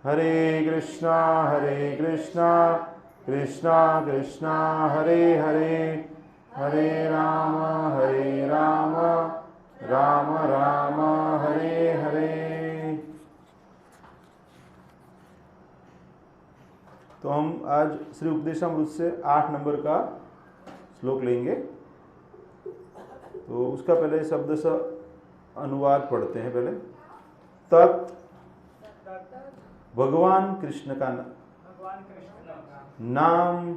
हरे कृष्णा कृष्णा कृष्णा हरे हरे, हरे राम राम राम हरे हरे। तो हम आज श्री उपदेशामृत से 8 नंबर का श्लोक लेंगे। तो उसका पहले शब्द सा अनुवाद पढ़ते हैं। पहले तत् भगवान कृष्ण का नाम,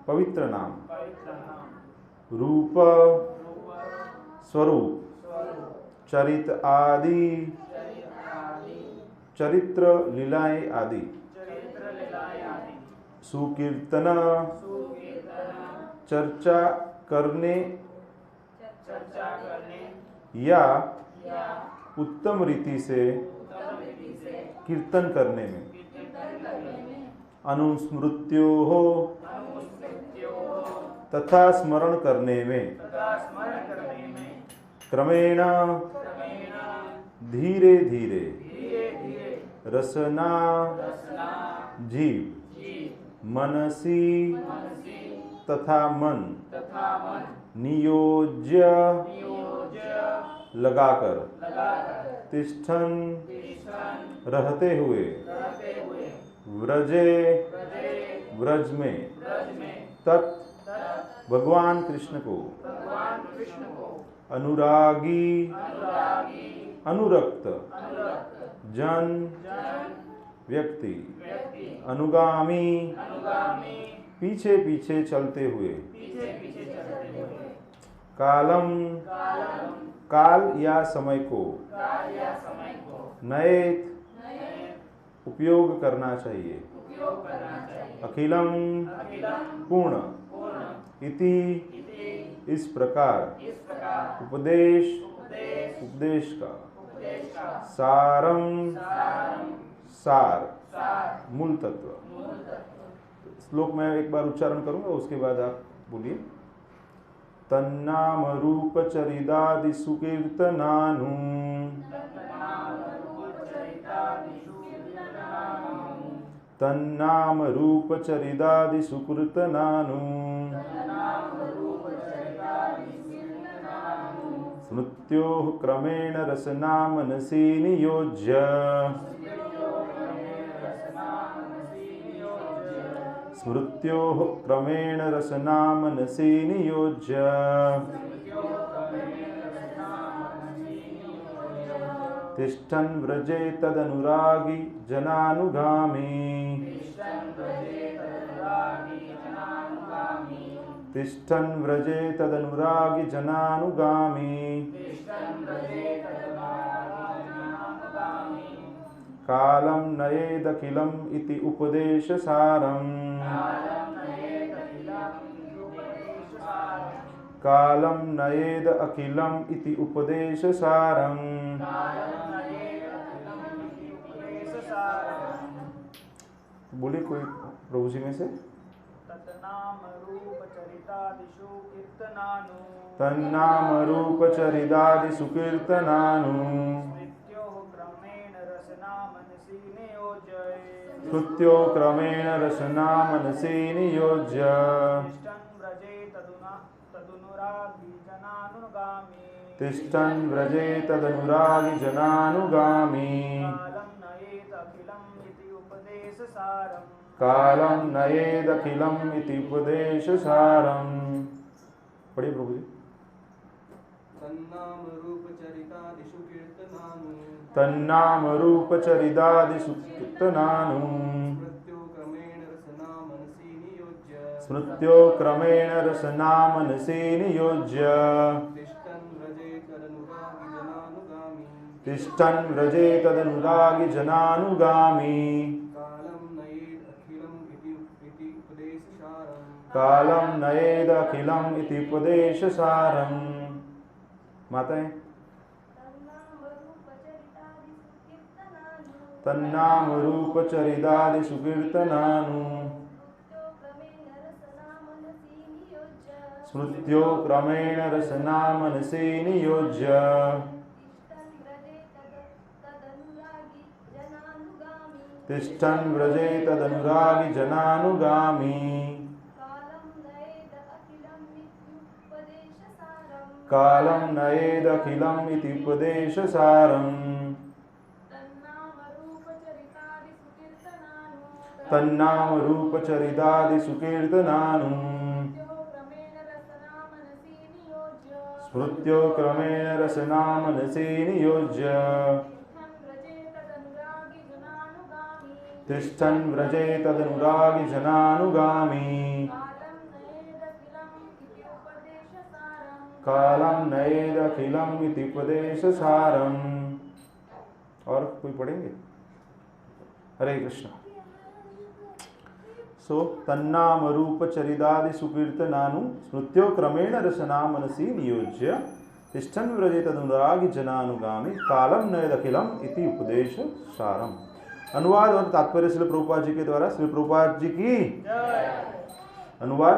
पवित्र नाम, रूप, स्वरूप, चरित आदि, चरित्र लीलाएं आदि, सुकीर्तन, चर्चा करने या उत्तम रीति से कीर्तन करने में, अनुस्मृत्यो हो तथा स्मरण करने में, क्रमेण धीरे धीरे, रसना जीव, मनसी तथा मन, नियोज्य लगाकर, तिष्ठन रहते हुए, व्रजे व्रज में, तत् भगवान कृष्ण को, अनुरागी अनुरक्त जन व्यक्ति, अनुगामी पीछे पीछे चलते हुए, कालम काल या समय को, नएत उपयोग करना चाहिए, अखिलम पूर्ण, इति इस प्रकार, उपदेश का, सारम सार, मूल तत्व। श्लोक में एक बार उच्चारण करूंगा, उसके बाद आप बोलिए। तन्नाम रूप चरिदादि सुकीर्तनानु, तन्नाम रूप चरिदादि सुकीर्तनानु, स्मृत्योः क्रमेण रसना मनसि नियोज्य, स्मृत्योः क्रमेण रसना मनसि नियोज्य, तिष्ठन् व्रजे तदनुरागी जनानुगामी, तिष्ठन् व्रजे तदनुरागी जनानुगामी, कालं नयेदखिलम् इति उपदेशसारम्, कालं नयेद अखिलम् इति उपदेशसारम्। बोलिए कोई प्रभु जी में से। तन्नाम रूप चरितादिषु कीर्तनानु, तन्नाम रूप चरितादिषु कीर्तनानु, कृत्यो क्रमेण रसना मनसि नियोज्य, तिष्ठन् व्रजे तदनुरागी जनानुगामी, कालं नयेदखिलम् इति उपदेशसारम्। पढ़िए प्रभु जी। तन्नाम रूप चरितादिषु कीर्तनानु, तन्नाम रूप चरितादिषु कीर्तनानु, स्मृत्यो क्रमेण रसना मनसि नियोज्य, तिष्ठन् व्रजे तदनुरागी जनानुगामी, कालं नयेदखिलम् इति उपदेशसारम्। माताएं। तन्नाम रूप चरितादिषु कीर्तनानु, स्मृत्यो क्रमेण रसना मनसि नियोज्य, तिष्ठन् व्रजेत तदनुरागी जनानुगामी कालं नयेदखिलम् इति उपदेशसारम् तन्नाम रूप चरितादि सुकीर्तनानु स्मृत्यो क्रमेण रसना मनसि नियोज्य तिष्ठन् व्रजे तदनुरागी जनानुगामी कालं नयेदखिलम् इति उपदेशसारम्। और कोई पढ़ेंगे? हरे कृष्ण। सो तन्नाम रूप चरितादि सुकीर्तनानु स्मृत्यो क्रमेण रसना मनसि नियोज्य तिष्ठन् व्रजे तदनुरागी जनानुगामी कालं नयेदखिलम् इति उपदेश सारम। अनुवाद और तात्पर्य श्रील प्रभुपाद जी के द्वारा। श्री प्रभुपाद जी की अनुवाद।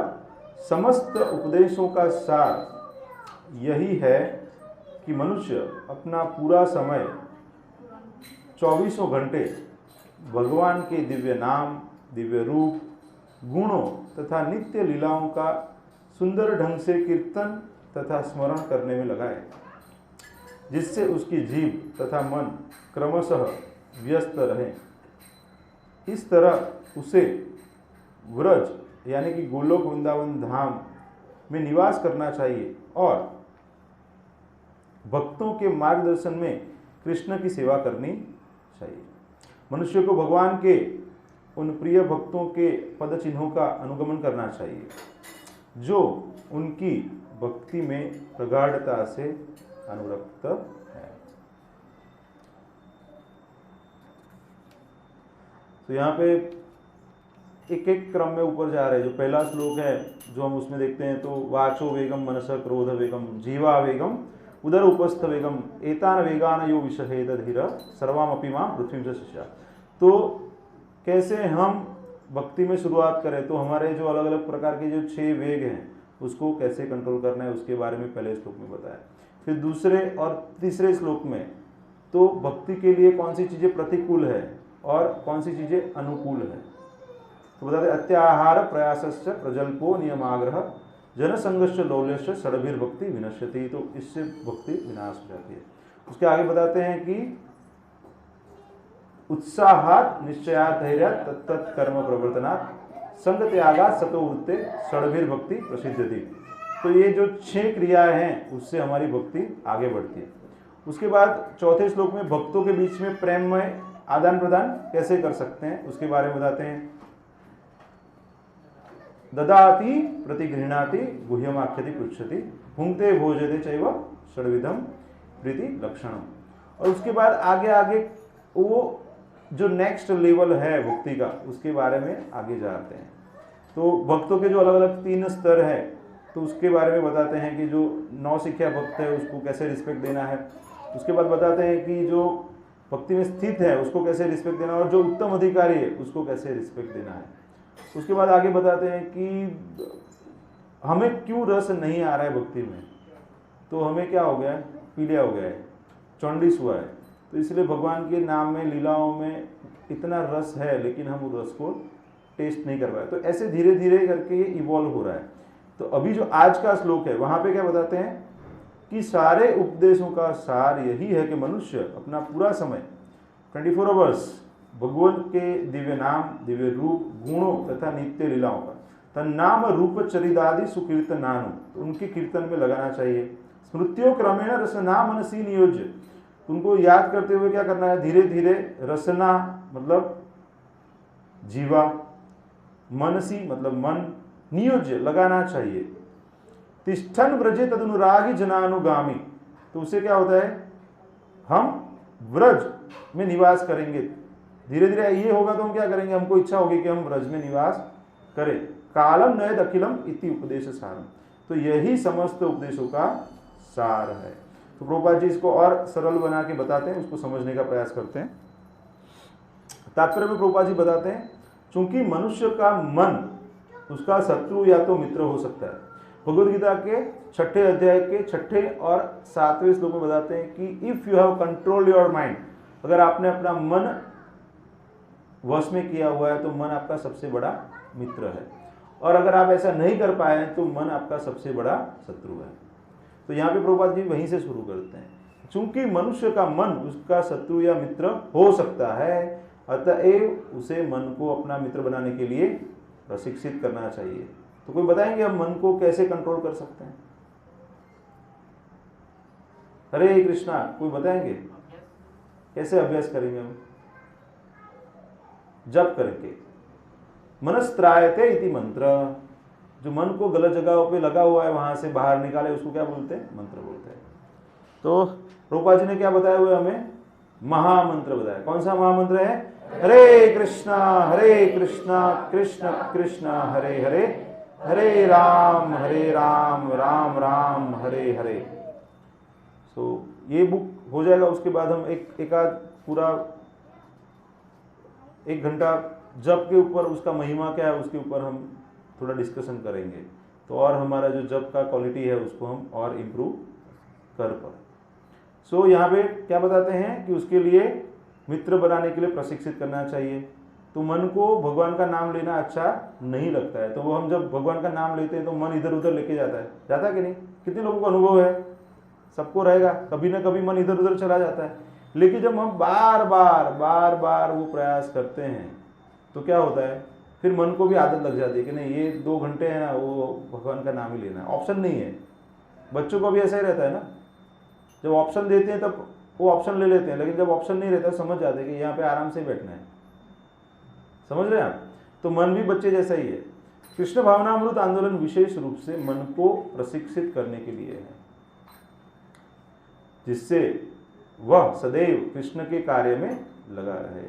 समस्त उपदेशों का सार यही है कि मनुष्य अपना पूरा समय 24 घंटे भगवान के दिव्य नाम, दिव्य रूप, गुणों तथा नित्य लीलाओं का सुंदर ढंग से कीर्तन तथा स्मरण करने में लगाए, जिससे उसकी जीभ तथा मन क्रमशः व्यस्त रहे। इस तरह उसे व्रज यानी कि गोलोक वृंदावन धाम में निवास करना चाहिए और भक्तों के मार्गदर्शन में कृष्ण की सेवा करनी चाहिए। मनुष्य को भगवान के उन प्रिय भक्तों के पद चिन्हों का अनुगमन करना चाहिए जो उनकी भक्ति में प्रगाढ़ता से अनुरक्त है। तो यहाँ पे एक एक क्रम में ऊपर जा रहे हैं। जो पहला श्लोक है जो हम उसमें देखते हैं, तो वाचो वेगम मनस क्रोध वेगम जीवा वेगम उदर उपस्थ वेगम एतान वेगान यो विषहेत धीर सर्वामपि मां पृथ्वी च शिष्या। तो कैसे हम भक्ति में शुरुआत करें, तो हमारे जो अलग अलग प्रकार के जो 6 वेग हैं उसको कैसे कंट्रोल करना है उसके बारे में पहले श्लोक में बताया। फिर दूसरे और तीसरे श्लोक में तो भक्ति के लिए कौन सी चीज़ें प्रतिकूल है और कौन सी चीज़ें अनुकूल है। तो बताते अत्याहार प्रयासश्च प्रजल्पो नियमाग्रह जनसंघर्ष लौल्यश्च षड्भिर्भक्ति विनश्यति। तो इससे भक्ति विनाश हो जाती है। उसके आगे बताते हैं कि उत्साहात निश्चयात धैर्यात तत्त कर्म प्रवर्तनात् संग त्यागात् सतो वृत्ते षड्भिर्भक्ति प्रसिद्धति। तो ये जो 6 क्रियाएं हैं उससे हमारी भक्ति आगे बढ़ती है। उसके बाद चौथे श्लोक में भक्तों के बीच में प्रेम में आदान प्रदान कैसे कर सकते हैं उसके बारे में बताते हैं। ददाति प्रतिगृह्णाति गुह्यमाख्यति पृच्छति भुंक्ते भोजते चैव षड्विधम प्रीति लक्षणम। और उसके बाद आगे आगे वो जो नेक्स्ट लेवल है भक्ति का उसके बारे में आगे जाते हैं। तो भक्तों के जो अलग अलग 3 स्तर है तो उसके बारे में बताते हैं कि जो नौसिखिया भक्त है उसको कैसे रिस्पेक्ट देना है। उसके बाद बताते हैं कि जो भक्ति में स्थित है उसको कैसे रिस्पेक्ट देना है और जो उत्तम अधिकारी है उसको कैसे रिस्पेक्ट देना है। उसके बाद आगे बताते हैं कि हमें क्यों रस नहीं आ रहा है भक्ति में, तो हमें क्या हो गया है, पीलिया हो गया है, चौंडिस हुआ है। तो इसलिए भगवान के नाम में लीलाओं में इतना रस है लेकिन हम उस रस को टेस्ट नहीं कर पाए। तो ऐसे धीरे धीरे करके ये इवॉल्व हो रहा है। तो अभी जो आज का श्लोक है वहाँ पे क्या बताते हैं कि सारे उपदेशों का सार यही है कि मनुष्य अपना पूरा समय 24 आवर्स भगवान के दिव्य नाम, दिव्य रूप, गुणों तथा नित्य लीलाओं का तन्नाम रूप चरितादि सुकीर्तनानु, तो उनके कीर्तन में लगाना चाहिए। स्मृत्यो क्रमेण रसना मनसी नियोज्य, उनको याद करते हुए क्या करना है, धीरे धीरे रसना मतलब जीवा, मनसी मतलब मन, नियोज्य लगाना चाहिए। तिष्ठन व्रजे तदनुरागी जनानुगामी, तो उससे क्या होता है, हम व्रज में निवास करेंगे। धीरे धीरे ये होगा तो हम क्या करेंगे, हमको इच्छा होगी कि हम व्रज में निवास करें। कालम नयद अखिलम इति उपदेश सारम, तो यही समस्त उपदेशों का सार है। तो प्रभुपाद जी इसको और सरल बना के बताते हैं, उसको समझने का प्रयास करते हैं। तात्पर्य में प्रभुपाद जी बताते हैं, चूंकि मनुष्य का मन उसका शत्रु या तो मित्र हो सकता है। भगवद गीता के 6ठे अध्याय के 6ठे और 7वें श्लोक में बताते हैं कि if you have control your mind, अगर आपने अपना मन वश में किया हुआ है तो मन आपका सबसे बड़ा मित्र है, और अगर आप ऐसा नहीं कर पाए तो मन आपका सबसे बड़ा शत्रु है। तो यहाँ पे प्रभुपाद जी वहीं से शुरू करते हैं, चूंकि मनुष्य का मन उसका शत्रु या मित्र हो सकता है, अतएव उसे मन को अपना मित्र बनाने के लिए प्रशिक्षित करना चाहिए। तो कोई बताएंगे हम मन को कैसे कंट्रोल कर सकते हैं? हरे कृष्णा, कोई बताएंगे कैसे अभ्यास करेंगे हम? जप करके। मनस्त्रायते इति मंत्र, जो मन को गलत जगहों पे लगा हुआ है वहां से बाहर निकाले, उसको क्या बोलते हैं? मंत्र बोलते हैं। तो रूपा जी ने क्या बताया हुआ हमें? महामंत्र बताया। कौन सा महामंत्र है? हरे कृष्णा कृष्ण कृष्ण हरे हरे, हरे राम राम राम हरे हरे। तो ये बुक हो जाएगा। उसके बाद हम एक आध पूरा 1 घंटा जप के ऊपर, उसका महिमा क्या है उसके ऊपर हम थोड़ा डिस्कशन करेंगे, तो और हमारा जो जप का क्वालिटी है उसको हम और इम्प्रूव कर पाए। सो यहाँ पे क्या बताते हैं कि उसके लिए मित्र बनाने के लिए प्रशिक्षित करना चाहिए। तो मन को भगवान का नाम लेना अच्छा नहीं लगता है, तो वो हम जब भगवान का नाम लेते हैं तो मन इधर उधर लेके जाता है कि नहीं? कितने लोगों को अनुभव है? सबको रहेगा, कभी ना कभी मन इधर उधर चला जाता है। लेकिन जब हम बार बार वो प्रयास करते हैं तो क्या होता है, फिर मन को भी आदत लग जाती है कि नहीं, ये 2 घंटे हैं ना, वो भगवान का नाम ही लेना है, ऑप्शन नहीं है। बच्चों को भी ऐसा ही रहता है ना, जब ऑप्शन देते हैं तब वो ऑप्शन ले लेते हैं, लेकिन जब ऑप्शन नहीं रहता समझ जाते हैं कि यहाँ पे आराम से बैठना है। समझ रहे हैं आप? तो मन भी बच्चे जैसा ही है। कृष्ण भावनामृत आंदोलन विशेष रूप से मन को प्रशिक्षित करने के लिए है, जिससे वह सदैव कृष्ण के कार्य में लगा रहे।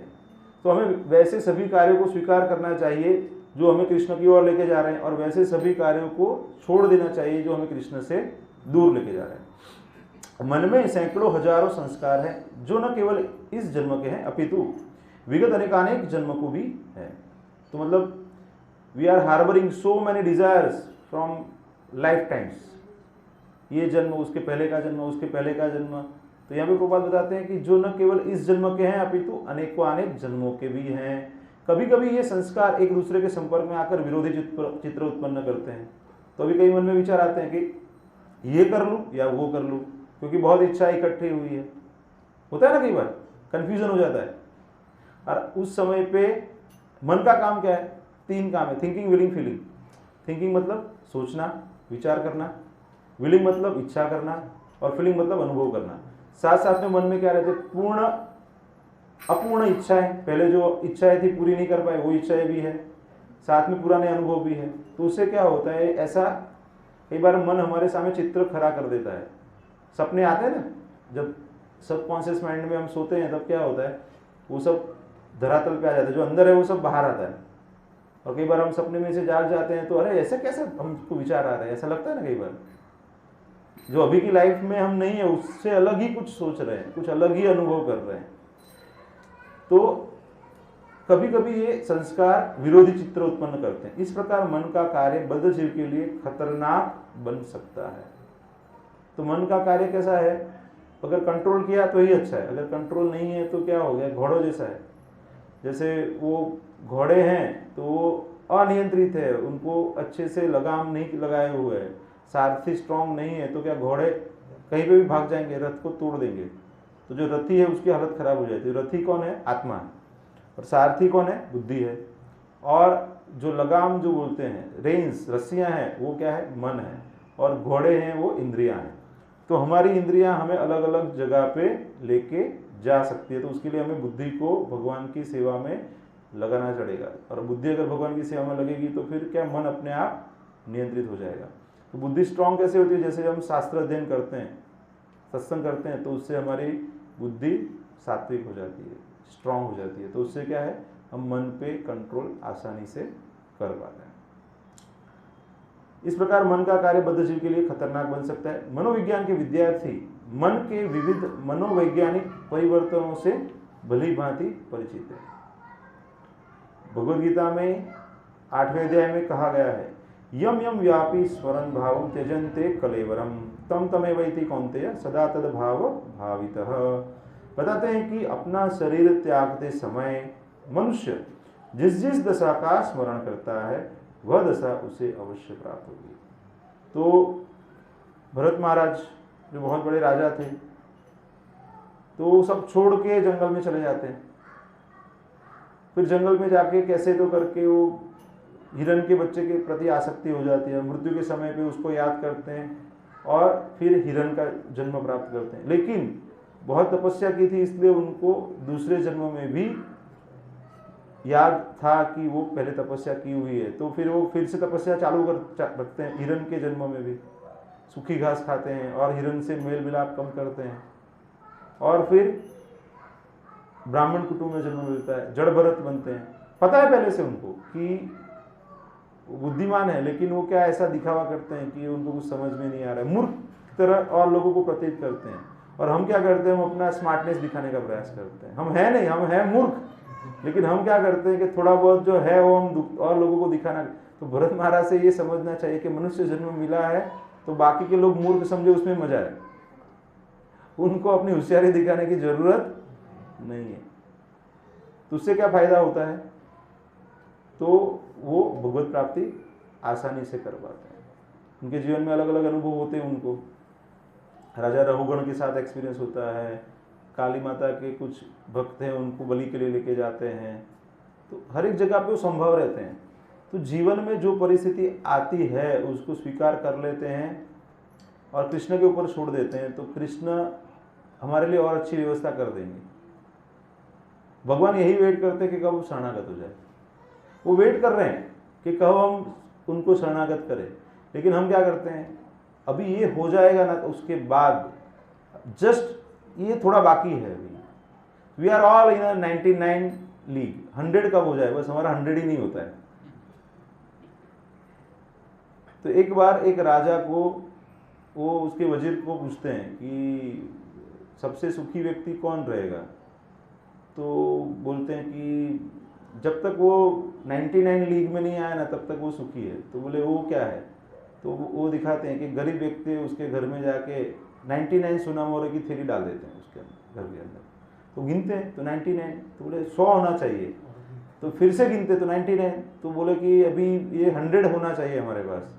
तो हमें वैसे सभी कार्यों को स्वीकार करना चाहिए जो हमें कृष्ण की ओर लेके जा रहे हैं, और वैसे सभी कार्यों को छोड़ देना चाहिए जो हमें कृष्ण से दूर लेके जा रहे हैं। मन में सैकड़ों हजारों संस्कार हैं जो न केवल इस जन्म के हैं अपितु विगत अनेकानेक जन्म को भी है। तो मतलब we are harbouring so many desires from life times, ये जन्म, उसके पहले का जन्म, उसके पहले का जन्म। तो यहाँ पे प्रभुपाद बताते हैं कि जो न केवल इस जन्म के हैं अपितु अनेकों अनेक जन्मों के भी हैं। कभी कभी ये संस्कार एक दूसरे के संपर्क में आकर विरोधी चित्र उत्पन्न करते हैं। तो अभी कई मन में विचार आते हैं कि ये कर लूँ या वो कर लूँ, क्योंकि बहुत इच्छा इकट्ठी हुई है। होता है ना, कई बार कंफ्यूजन हो जाता है। और उस समय पे मन का काम क्या है? 3 काम है, थिंकिंग, विलिंग, फीलिंग। थिंकिंग मतलब सोचना, विचार करना, विलिंग मतलब इच्छा करना, और फीलिंग मतलब अनुभव करना। साथ साथ में मन में क्या रहते? पूर्ण अपूर्ण इच्छाएं, पहले जो इच्छाएं थी पूरी नहीं कर पाए वो इच्छाएं भी है, साथ में पुराने अनुभव भी है। तो उससे क्या होता है, ऐसा कई बार मन हमारे सामने चित्र खड़ा कर देता है। सपने आते हैं ना, जब सबकॉन्शियस माइंड में हम सोते हैं तब क्या होता है, वो सब धरातल पे आ जाता है, जो अंदर है वो सब बाहर आता है। और कई बार हम सपने में से जाग जाते हैं तो अरे ऐसा कैसे हमको विचार आ रहे हैं, ऐसा लगता है ना कई बार। जो अभी की लाइफ में हम नहीं है उससे अलग ही कुछ सोच रहे हैं, कुछ अलग ही अनुभव कर रहे हैं। तो कभी कभी ये संस्कार विरोधी चित्र उत्पन्न करते हैं। इस प्रकार मन का कार्य बद्ध जीव के लिए खतरनाक बन सकता है। तो मन का कार्य कैसा है? अगर कंट्रोल किया तो ही अच्छा है, अगर कंट्रोल नहीं है तो क्या हो गया, घोड़ों जैसा है। जैसे वो घोड़े हैं तो वो अनियंत्रित है, उनको अच्छे से लगाम नहीं लगाए हुए है, सारथी स्ट्रांग नहीं है, तो क्या घोड़े कहीं पे भी भाग जाएंगे, रथ को तोड़ देंगे। तो जो रथी है उसकी हालत खराब हो जाती है। रथी कौन है? आत्मा है। और सारथी कौन है? बुद्धि है। और जो लगाम जो बोलते हैं, रेंस, रस्सियां हैं, वो क्या है? मन है। और घोड़े हैं वो इंद्रियां हैं। तो हमारी इंद्रियां हमें अलग अलग जगह पे लेके जा सकती है। तो उसके लिए हमें बुद्धि को भगवान की सेवा में लगाना चढ़ेगा। और बुद्धि अगर भगवान की सेवा में लगेगी तो फिर क्या, मन अपने आप नियंत्रित हो जाएगा। तो बुद्धि स्ट्रांग कैसे होती है? जैसे हम शास्त्र अध्ययन करते हैं, सत्संग करते हैं, तो उससे हमारी बुद्धि सात्विक हो जाती है, स्ट्रांग हो जाती है। तो उससे क्या है, हम मन पे कंट्रोल आसानी से कर पाते हैं। इस प्रकार मन का कार्य बद्ध जीव के लिए खतरनाक बन सकता है। मनोविज्ञान के विद्यार्थी मन के विविध मनोवैज्ञानिक परिवर्तनों से भली भांति परिचित है। भगवद गीता में 8वें अध्याय में कहा गया है, यम यम व्यापी स्वरन भावम त्यजन्ते कलेवरम तम तमेवैति कौन्तेय सदा तद भाव भावितः। बताते हैं कि अपना शरीर त्यागते समय मनुष्य जिस जिस दशा का स्मरण करता है वह दशा उसे अवश्य प्राप्त होगी। तो भरत महाराज जो बहुत बड़े राजा थे, तो वो सब छोड़ के जंगल में चले जाते हैं। फिर जंगल में जाके कैसे तो करके वो हिरण के बच्चे के प्रति आसक्ति हो जाती है, मृत्यु के समय पे उसको याद करते हैं और फिर हिरण का जन्म प्राप्त करते हैं। लेकिन बहुत तपस्या की थी, इसलिए उनको दूसरे जन्म में भी याद था कि वो पहले तपस्या की हुई है, तो फिर वो फिर से तपस्या चालू रखते हैं। हिरण के जन्म में भी सूखी घास खाते हैं और हिरण से मेल मिलाप कम करते हैं, और फिर ब्राह्मण कुटुंब में जन्म मिलता है, जड़ भरत बनते हैं। पता है पहले से उनको कि वो बुद्धिमान है, लेकिन वो क्या ऐसा दिखावा करते हैं कि उनको कुछ समझ में नहीं आ रहा है, मूर्ख की तरह और लोगों को प्रतीत करते हैं। और हम क्या करते हैं, हम अपना स्मार्टनेस दिखाने का प्रयास करते हैं। हम है नहीं, हम है मूर्ख, लेकिन हम क्या करते हैं कि थोड़ा बहुत जो है वो हम और लोगों को दिखाना। तो भरत महाराज से ये समझना चाहिए कि मनुष्य जन्म मिला है तो बाकी के लोग मूर्ख समझे, उसमें मजा है, उनको अपनी होशियारी दिखाने की जरूरत नहीं है। तो उससे क्या फायदा होता है, तो वो भगवत प्राप्ति आसानी से कर पाते हैं। उनके जीवन में अलग अलग अनुभव होते हैं। उनको राजा रघुगण के साथ एक्सपीरियंस होता है, काली माता के कुछ भक्त हैं उनको बलि के लिए लेके जाते हैं। तो हर एक जगह पे वो संभव रहते हैं। तो जीवन में जो परिस्थिति आती है उसको स्वीकार कर लेते हैं और कृष्ण के ऊपर छोड़ देते हैं, तो कृष्ण हमारे लिए और अच्छी व्यवस्था कर देंगे। भगवान यही वेट करते हैं कि कब वो शरणागत हो जाए। वो वेट कर रहे हैं कि कब हम उनको शरणागत करें, लेकिन हम क्या करते हैं, अभी ये हो जाएगा ना, तो उसके बाद जस्ट ये थोड़ा बाकी है। अभी we are all in 99 league, 100 कब हो जाए, बस हमारा 100 ही नहीं होता है। तो एक बार एक राजा को वो उसके वजीर को पूछते हैं कि सबसे सुखी व्यक्ति कौन रहेगा। तो बोलते हैं कि जब तक वो 99 लीग में नहीं आया ना तब तक वो सुखी है। तो बोले वो क्या है, तो वो दिखाते हैं कि गरीब व्यक्ति उसके घर में जाके 99 सोना मोहरे की थैली डाल देते हैं उसके अंदर, घर के अंदर। तो गिनते हैं तो 99, तो बोले 100 होना चाहिए। तो फिर से गिनते तो 99, तो बोले कि अभी ये 100 होना चाहिए हमारे पास।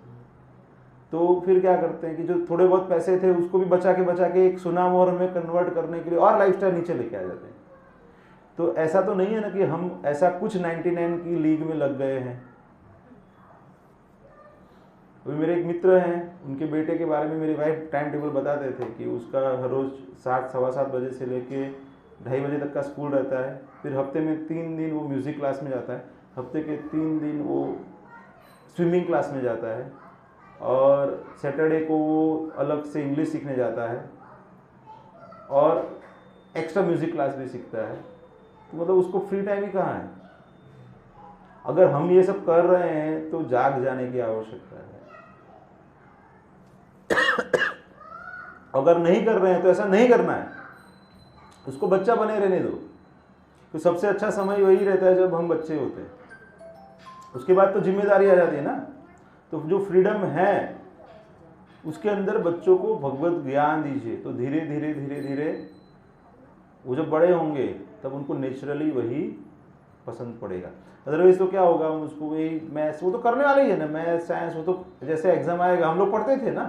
तो फिर क्या करते हैं कि जो थोड़े बहुत पैसे थे उसको भी बचा के एक सोना मोहर में कन्वर्ट करने के लिए और लाइफस्टाइल नीचे लेके आ जाते हैं। तो ऐसा तो नहीं है ना कि हम ऐसा कुछ 99 की लीग में लग गए हैं। अभी मेरे एक मित्र हैं, उनके बेटे के बारे में मेरी वाइफ टाइम टेबल बताते थे कि उसका हर रोज 7 सवा 7 बजे से लेके 2:30 बजे तक का स्कूल रहता है। फिर हफ्ते में 3 दिन वो म्यूजिक क्लास में जाता है, हफ्ते के 3 दिन वो स्विमिंग क्लास में जाता है, और सैटरडे को वो अलग से इंग्लिश सीखने जाता है और एक्स्ट्रा म्यूजिक क्लास भी सीखता है। तो मतलब उसको फ्री टाइम ही कहाँ है। अगर हम ये सब कर रहे हैं तो जाग जाने की आवश्यकता है। अगर नहीं कर रहे हैं तो ऐसा नहीं करना है, उसको बच्चा बने रहने दो। तो सबसे अच्छा समय वही रहता है जब हम बच्चे होते हैं, उसके बाद तो जिम्मेदारी आ जाती है ना। तो जो फ्रीडम है उसके अंदर बच्चों को भगवत ज्ञान दीजिए, तो धीरे धीरे धीरे धीरे वो जब बड़े होंगे तब उनको नेचुरली वही पसंद पड़ेगा। अदरवाइज तो क्या होगा, उसको वही मैथ्स, वो तो करने वाले ही है ना, मैथ्स साइंस, वो तो जैसे एग्जाम आएगा, हम लोग पढ़ते थे ना,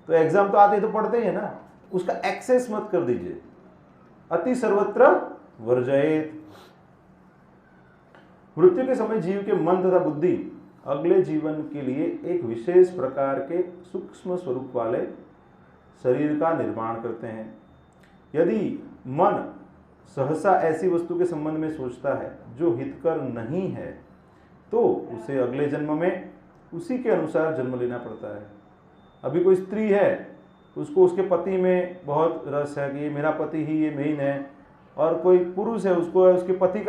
तो एग्जाम तो आते ही तो पढ़ते ही है ना, उसका एक्सेस मत कर दीजिए। अति सर्वत्र वर्जयेत। मृत्यु के समय जीव के मन तथा बुद्धि अगले जीवन के लिए एक विशेष प्रकार के सूक्ष्म स्वरूप वाले शरीर का निर्माण करते हैं। यदि मन सहसा ऐसी वस्तु के संबंध में सोचता है जो हितकर नहीं है, तो उसे अगले जन्म में उसी के अनुसार जन्म लेना पड़ता है। अभी कोई स्त्री है, उसको उसके पति में बहुत रस है कि ये मेरा पति ही ये मेन है, और कोई पुरुष है, उसको उसके पत्नी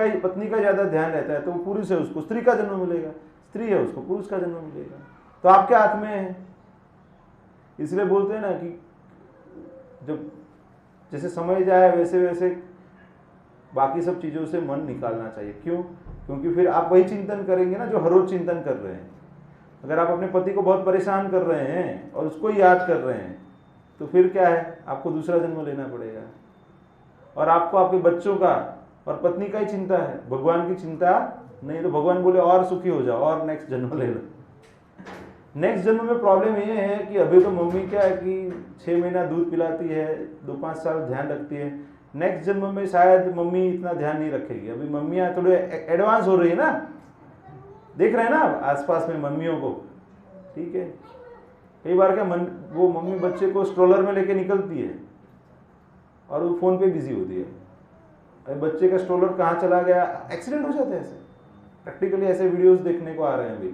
का ज़्यादा ध्यान रहता है, तो वो पुरुष है, उसको स्त्री का जन्म मिलेगा, स्त्री है उसको पुरुष का जन्म मिलेगा। तो आपके हाथ में है। इसलिए बोलते हैं ना कि जब जैसे समय जाए वैसे वैसे बाकी सब चीज़ों से मन निकालना चाहिए। क्यों? क्योंकि फिर आप वही चिंतन करेंगे ना जो हर रोज चिंतन कर रहे हैं। अगर आप अपने पति को बहुत परेशान कर रहे हैं और उसको ही याद कर रहे हैं, तो फिर क्या है, आपको दूसरा जन्म लेना पड़ेगा। और आपको आपके बच्चों का और पत्नी का ही चिंता है, भगवान की चिंता नहीं। तो भगवान बोले और सुखी हो जाओ और नेक्स्ट जन्म ले लो। नेक्स्ट जन्म में प्रॉब्लम ये है कि अभी तो मम्मी क्या है कि 6 महीना दूध पिलाती है, 2-5 साल ध्यान रखती है। नेक्स्ट जन्म में शायद मम्मी इतना ध्यान नहीं रखेगी। अभी मम्मियाँ थोड़े एडवांस हो रही है ना, देख रहे हैं ना आसपास में मम्मियों को, ठीक है। कई बार क्या वो मम्मी बच्चे को स्ट्रोलर में लेके निकलती है और वो फोन पे बिजी होती है। अरे बच्चे का स्ट्रोलर कहाँ चला गया, एक्सीडेंट हो जाते हैं। ऐसे प्रैक्टिकली ऐसे वीडियोस देखने को आ रहे हैं अभी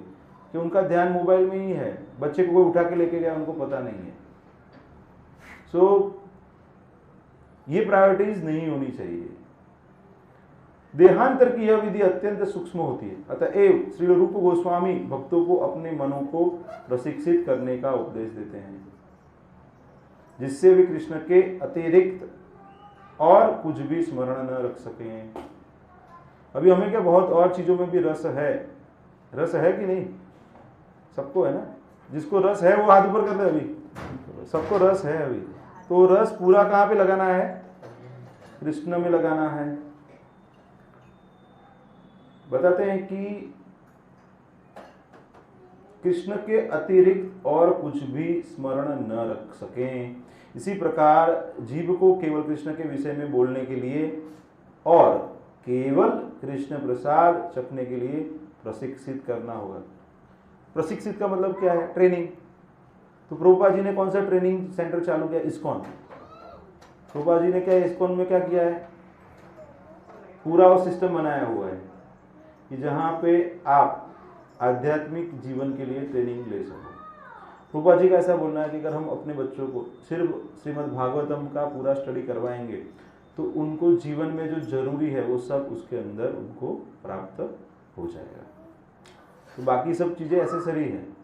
कि उनका ध्यान मोबाइल में ही है, बच्चे को कोई उठा के लेके गया उनको पता नहीं है। सो ये प्रायोरिटीज नहीं होनी चाहिए। देहांतर की यह विधि अत्यंत सूक्ष्म होती है, अतएव श्री रूप गोस्वामी भक्तों को अपने मनों को प्रशिक्षित करने का उपदेश देते हैं, जिससे वे कृष्ण के अतिरिक्त और कुछ भी स्मरण न रख सकें। अभी हमें क्या बहुत और चीजों में भी रस है कि नहीं? सबको है ना, जिसको रस है वो हाथ ऊपर कर दे। अभी सबको रस है। अभी तो रस पूरा कहाँ पे लगाना है? कृष्ण में लगाना है। बताते हैं कि कृष्ण के अतिरिक्त और कुछ भी स्मरण न रख सकें। इसी प्रकार जीव को केवल कृष्ण के विषय में बोलने के लिए और केवल कृष्ण प्रसाद चखने के लिए प्रशिक्षित करना होगा। प्रशिक्षित का मतलब क्या है? ट्रेनिंग। तो प्रभुपाद जी ने कौन सा ट्रेनिंग सेंटर चालू किया? इस्कॉन। प्रभुपाद जी ने क्या इस्कॉन में क्या किया है? पूरा वो सिस्टम बनाया हुआ है कि जहाँ पे आप आध्यात्मिक जीवन के लिए ट्रेनिंग ले सको। प्रभुपाद जी का ऐसा बोलना है कि अगर हम अपने बच्चों को सिर्फ श्रीमद् भागवतम का पूरा स्टडी करवाएंगे तो उनको जीवन में जो जरूरी है वो सब उसके अंदर उनको प्राप्त हो जाएगा। तो बाकी सब चीज़ें एसेसरी हैं।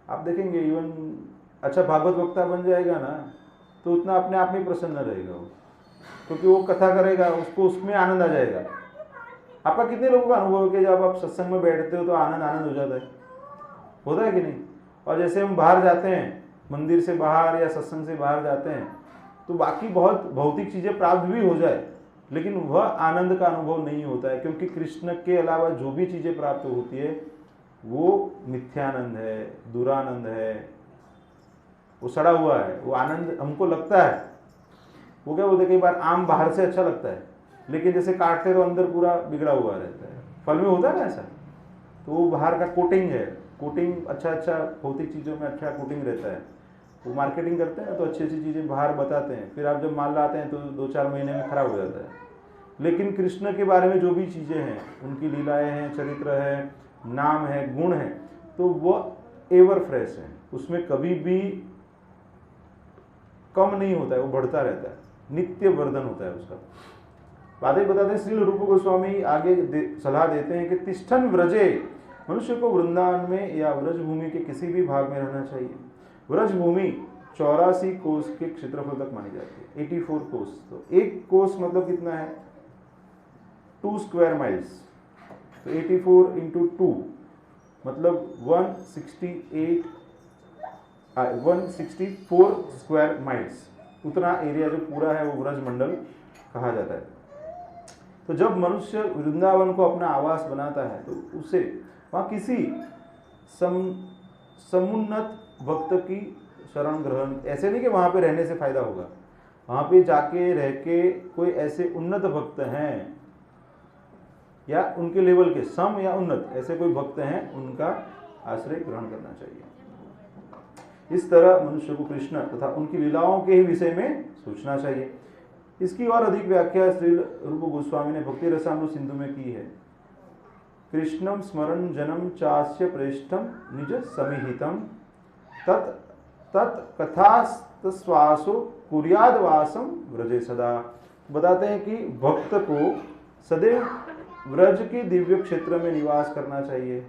आप देखेंगे इवन अच्छा भागवत वक्ता बन जाएगा ना तो उतना अपने आप में प्रसन्न रहेगा वो, क्योंकि वो कथा करेगा, उसको उसमें आनंद आ जाएगा। आपका कितने लोगों का अनुभव है कि जब आप सत्संग में बैठते हो तो आनंद हो जाता है? होता है कि नहीं? और जैसे हम बाहर जाते हैं, मंदिर से बाहर या सत्संग से बाहर जाते हैं तो बाकी बहुत भौतिक चीज़ें प्राप्त भी हो जाए लेकिन वह आनंद का अनुभव नहीं होता है, क्योंकि कृष्ण के अलावा जो भी चीज़ें प्राप्त होती है वो मिथ्यानंद है, दुरानंद है, वो सड़ा हुआ है। वो आनंद हमको लगता है, वो क्या बोलते, कई बार आम बाहर से अच्छा लगता है लेकिन जैसे काटते तो अंदर पूरा बिगड़ा हुआ रहता है। फल में होता है ना ऐसा, तो वो बाहर का कोटिंग है, कोटिंग अच्छा भौतिक चीज़ों में अच्छा कोटिंग रहता है। वो मार्केटिंग करते हैं तो अच्छी चीज़ें बाहर बताते हैं, फिर आप जब माल लाते हैं तो 2-4 महीने में खराब हो जाता है। लेकिन कृष्ण के बारे में जो भी चीज़ें हैं, उनकी लीलाएं हैं, चरित्र है, नाम है, गुण है, तो वो एवर फ्रेश है, उसमें कभी भी कम नहीं होता है, वो बढ़ता रहता है, नित्य वर्धन होता है उसका। बातें बताते हैं श्री रूप गोस्वामी आगे सलाह देते हैं कि तिष्ठन व्रजे, मनुष्य को वृंदावन में या व्रज भूमि के किसी भी भाग में रहना चाहिए। व्रज भूमि 84 कोस के क्षेत्रफल तक मानी जाती है, 84 कोस। तो एक कोस मतलब कितना है? 2 स्क्वायर माइल्स। तो 84 इंटू 2 मतलब 164 स्क्वायर माइल्स, उतना एरिया जो पूरा है वो व्रज मंडल कहा जाता है। तो जब मनुष्य वृंदावन को अपना आवास बनाता है तो उसे वहाँ किसी समुन्नत भक्त की शरण ग्रहण, ऐसे नहीं कि वहाँ पे रहने से फायदा होगा, वहाँ पे जाके रह के कोई ऐसे उन्नत भक्त हैं या उनके लेवल के सम या उन्नत ऐसे कोई भक्त हैं, उनका आश्रय ग्रहण करना चाहिए। इस तरह मनुष्य को कृष्ण तथा उनकी लीलाओं के ही विषय में सोचना चाहिए। इसकी और अधिक व्याख्या श्री रूप गोस्वामी ने भक्ति रसामृत सिंधु में की है। कृष्णम स्मरण जनम चास्य प्रेष्ठम निज समिहितम तत् कथास्वासो कुर्याद वासम व्रजे सदा। बताते हैं कि भक्त को सदैव व्रज के दिव्य क्षेत्र में निवास करना चाहिए।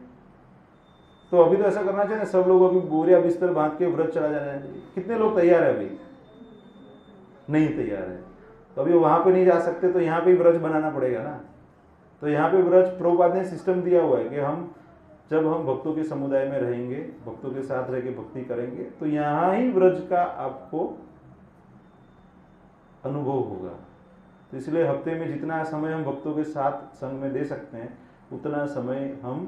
तो अभी तो ऐसा करना चाहिए ना, सब लोग अभी बोरिया बिस्तर बांध के व्रज चला जाना चाहिए। कितने लोग तैयार है? अभी नहीं तैयार है, तो अभी वहां पे नहीं जा सकते तो यहाँ पे ही व्रज बनाना पड़ेगा ना। तो यहाँ पे व्रज प्रभुपाद ने सिस्टम दिया हुआ है कि जब हम भक्तों के समुदाय में रहेंगे, भक्तों के साथ रह के भक्ति करेंगे तो यहाँ ही व्रज का आपको अनुभव होगा। तो इसलिए हफ्ते में जितना समय हम भक्तों के साथ संग में दे सकते हैं उतना समय हम